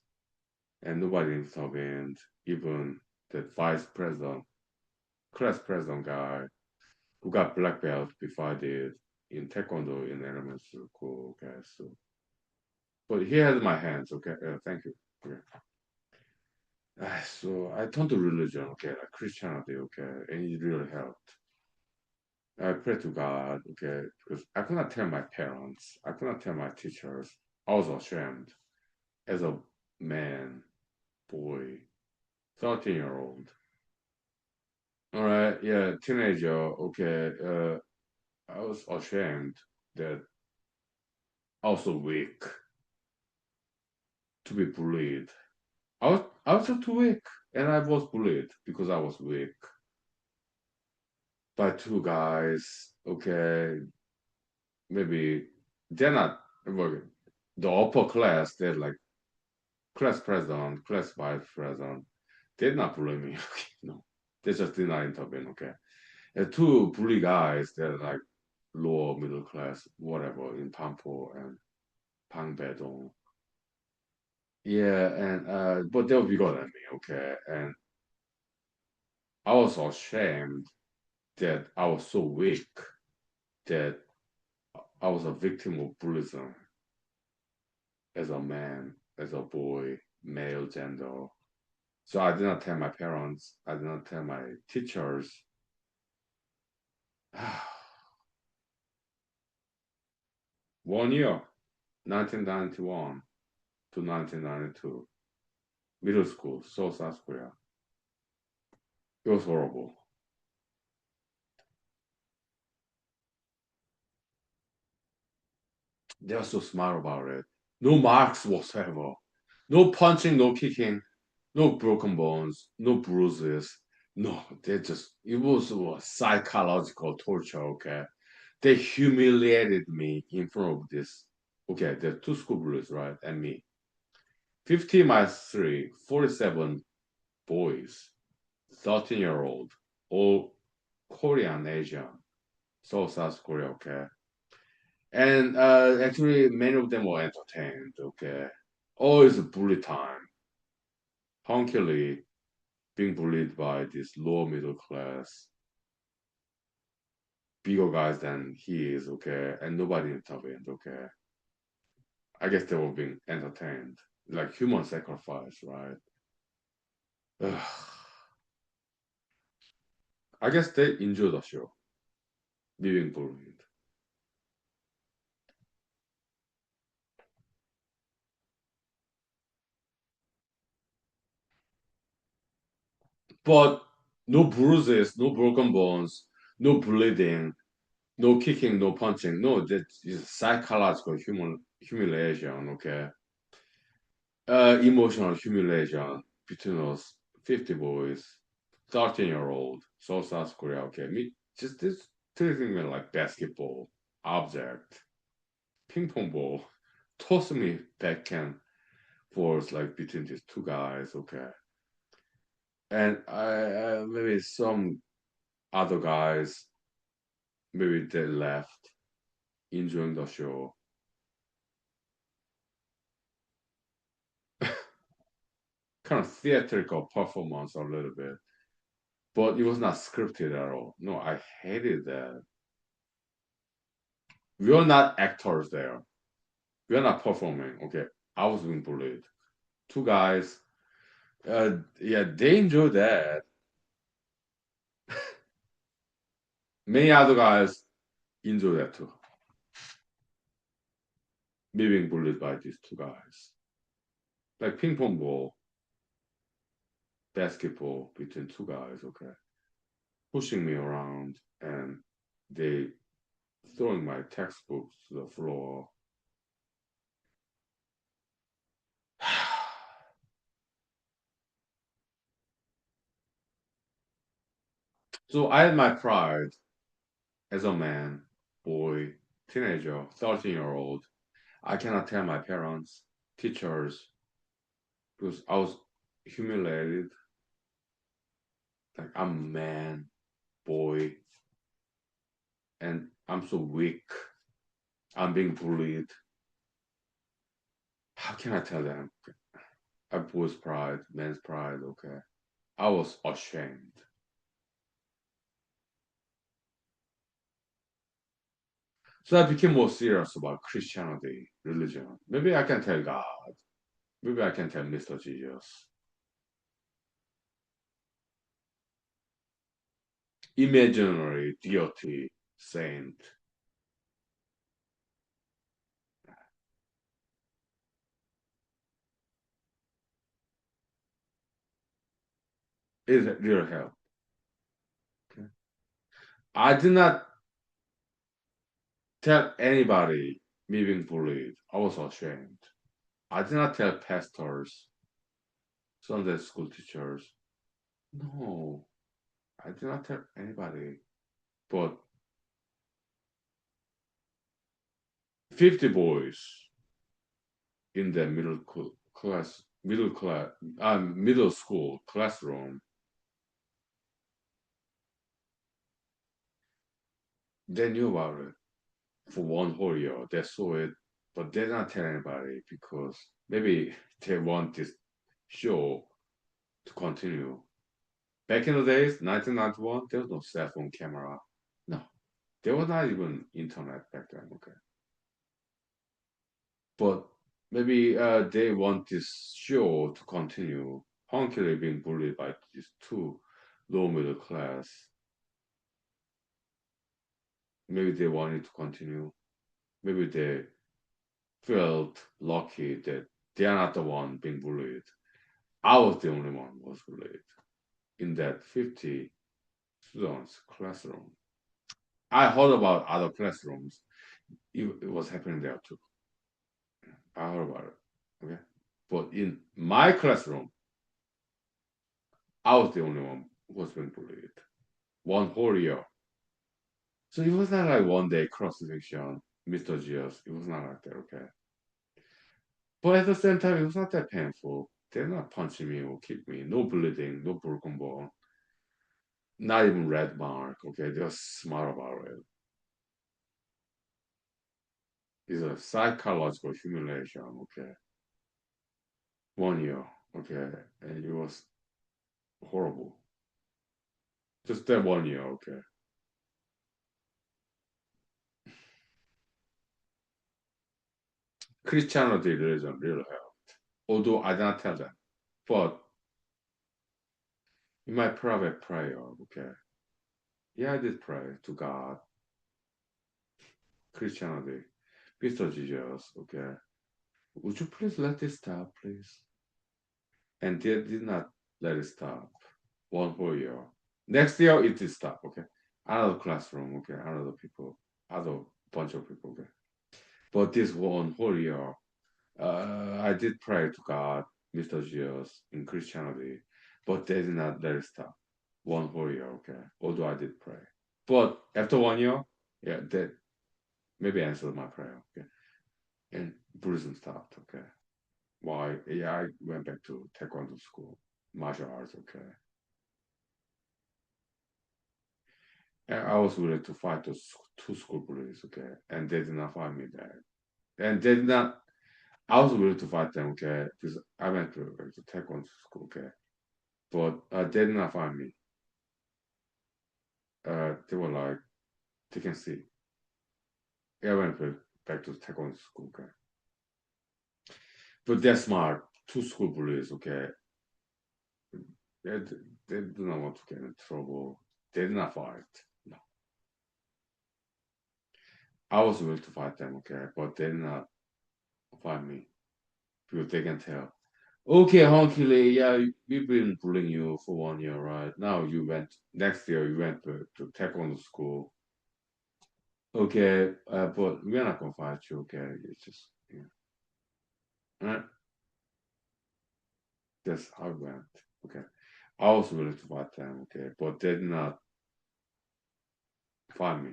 and nobody intervened. Even the vice president, class president guy, who got black belt before I did in Taekwondo in elementary school. Okay, so but he had my hands. Okay, thank you. Okay. So I turned to religion. Okay, like Christianity. Okay, and it really helped. I pray to God, okay, because I could not tell my parents, I could not tell my teachers. I was ashamed as a man, boy, 13-year-old. All right, yeah, teenager, okay. I was ashamed that I was so weak to be bullied. I was just too weak, and I was bullied because I was weak by two guys. Okay, maybe they're not well, the upper class. They're like class president, class vice president, they did not bully me. Okay, no, they just did not intervene. Okay, and two bully guys, they're like lower middle class, whatever, in Pampo and Pangbedong. Yeah, and but they were bigger than me. Okay, and I was ashamed that I was so weak that I was a victim of bullying as a man, as a boy, male gender. So I did not tell my parents. I did not tell my teachers. 1 year, 1991 to 1992, middle school, Seoul, South Korea. It was horrible. They were so smart about it. No marks whatsoever. No punching, no kicking, no broken bones, no bruises. No, it was a psychological torture, okay? They humiliated me in front of this. Okay, there are two school bullies, right? And me. 50 minus 3, 47 boys, 13-year-old, all Korean, Asian, South Korea, okay? And actually, many of them were entertained, okay? Always bully time. Hunkily being bullied by this lower middle class, bigger guys than he is, okay? And nobody intervened, okay? I guess they were being entertained, like human sacrifice, right? Ugh. I guess they enjoyed the show, being bullied. But no bruises, no broken bones, no bleeding, no kicking, no punching. No, that is psychological humiliation, okay? Emotional humiliation between us 50 boys, 13-year-old, South Korea, okay? Me, just this treating me like basketball, object, ping pong ball, toss me back and forth like between these two guys, okay? And maybe some other guys, maybe they left enjoying the show. kind of theatrical performance a little bit, but it was not scripted at all. No, I hated that. We were not actors there. We are not performing. Okay, I was being bullied. Two guys. Yeah, they enjoyed that. Many other guys enjoy that too. Me being bullied by these two guys. Like ping pong ball, basketball between two guys, okay. Pushing me around and they throwing my textbooks to the floor. So I had my pride as a man, boy, teenager, 13-year-old. I cannot tell my parents, teachers, because I was humiliated. Like I'm a man, boy, and I'm so weak. I'm being bullied. How can I tell them? A boy's pride, man's pride, okay. I was ashamed. So I became more serious about Christianity, religion. Maybe I can tell God. Maybe I can tell Mr. Jesus. Imaginary deity, saint. Is it real help? Okay. I did not tell anybody me being bullied. I was ashamed. I did not tell pastors, Sunday school teachers. No, I did not tell anybody. But 50 boys in the middle school classroom, they knew about it for one whole year. They saw it, but they did not tell anybody because maybe they want this show to continue. Back in the days, 1991, there was no cell phone camera. No, there was not even internet back then. Okay, but maybe they want this show to continue. Hunkily being bullied by these two low middle class. Maybe they wanted to continue. Maybe they felt lucky that they are not the one being bullied. I was the only one who was bullied in that 50 students classroom. I heard about other classrooms. It was happening there too. I heard about it. Okay. But in my classroom, I was the only one who was being bullied. One whole year. So it was not like one day crucifixion, Mr. Gios. It was not like that, okay? But at the same time, it was not that painful. They're not punching me or kick me. No bleeding, no broken bone. Not even red mark, okay? They were smart about it. It's a psychological humiliation, okay? 1 year, okay? And it was horrible. Just that 1 year, okay? Christianity religion really helped. Although I did not tell them. But in my private prayer, okay? Yeah, I did pray to God, Christianity, Mr. Jesus, okay? Would you please let this stop, please? And they did not let it stop. One whole year. Next year, it did stop, okay? Another classroom, okay? Another people, other bunch of people, okay? But this one whole year, I did pray to God, Mr. Jesus, in Christianity, but they did not let it stop. One whole year, okay? Although I did pray. But after 1 year, yeah, that maybe answered my prayer, okay? And Buddhism stopped, okay? Why? Yeah, I went back to Taekwondo school, martial arts, okay? And I was willing to fight those two school bullies, okay? And they did not find me there. And they did not, I was willing to fight them, okay, because I went to taekwondo school, okay, but they did not find me. They were like, they can see. Yeah, I went back to taekwondo school, okay, but they're smart. Two school bullies, okay, they, they do not want to get in trouble. They did not fight. No, I was willing to fight them, okay, but they did not fight me because they can tell. Okay, Huhnkie Lee, yeah, we've been bullying you for 1 year, right? Now next year you went to taekwondo school. Okay, but we're not gonna fight you, okay? It's just, yeah. Right? That's how it went, okay? I was willing to fight them, okay? But they did not fight me.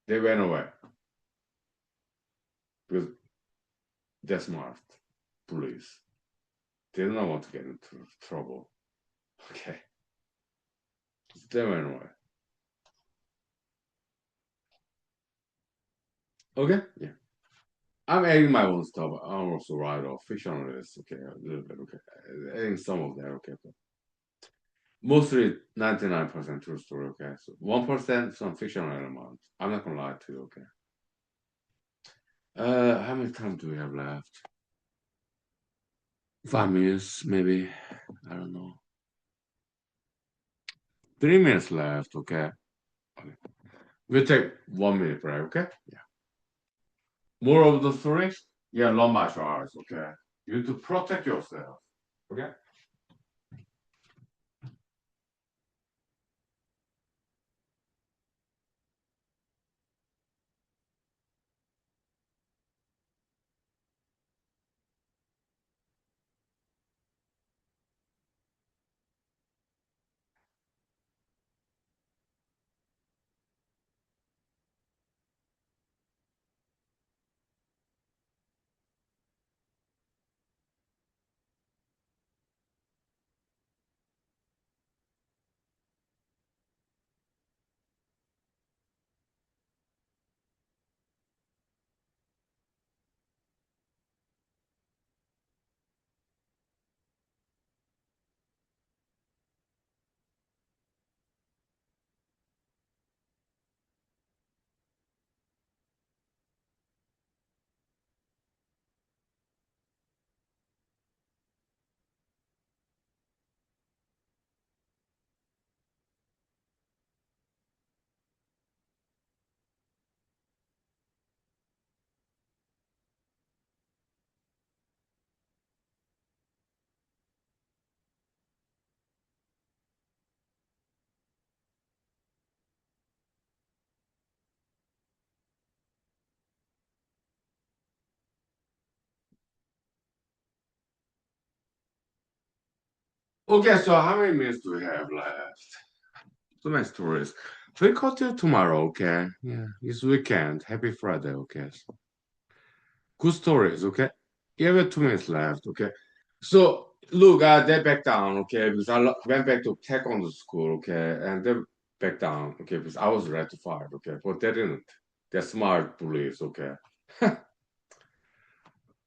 They went away because they're smart, police. They do not want to get into trouble, okay? They went away. Okay? Yeah. I'm adding my own stuff. I'm also write off fictionalist, okay, a little bit, okay. Adding some of that, okay, but mostly 99% true story, okay. So 1% some fictional element. I'm not gonna lie to you, okay. How many time do we have left? 5 minutes, maybe. I don't know. 3 minutes left, okay. Okay. We'll take 1 minute break, okay? Yeah. More of the story? Yeah, long martial arts, okay. You need to protect yourself, okay? Okay, so how many minutes do we have left? So many stories. So we call till tomorrow, okay? Yeah, it's weekend. Happy Friday, okay? So, good stories, okay? Yeah, we have 2 minutes left, okay? So look, they back down, okay? Because went back to taekwondo school, okay? And they back down, okay? Because I was ready to fight, okay? But they didn't. They're smart bullies, okay?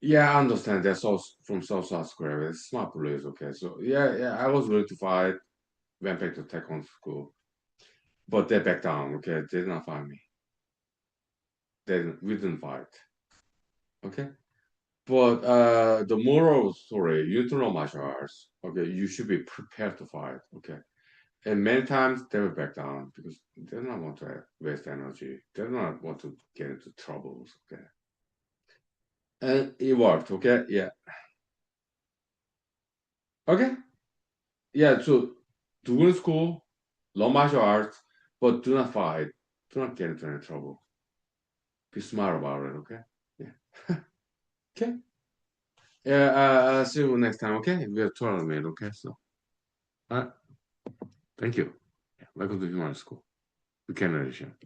Yeah, I understand. They're from South Korea. They're smart bullies, okay? So yeah, I was ready to fight. Went back to taekwondo school. But they back down, okay? They did not fight me. We didn't fight, okay? But the moral story, you do know martial arts, okay? You should be prepared to fight, okay? And many times they will back down because they don't want to waste energy. They don't want to get into troubles, okay? And it worked, okay? Yeah. Okay? Yeah, so do in school, learn martial arts, but do not fight. Do not get into any trouble. Be smart about it, okay? Yeah. Okay. Yeah, see you next time, okay? We have tournament, okay? So, thank you. Welcome to Human School. We can edition.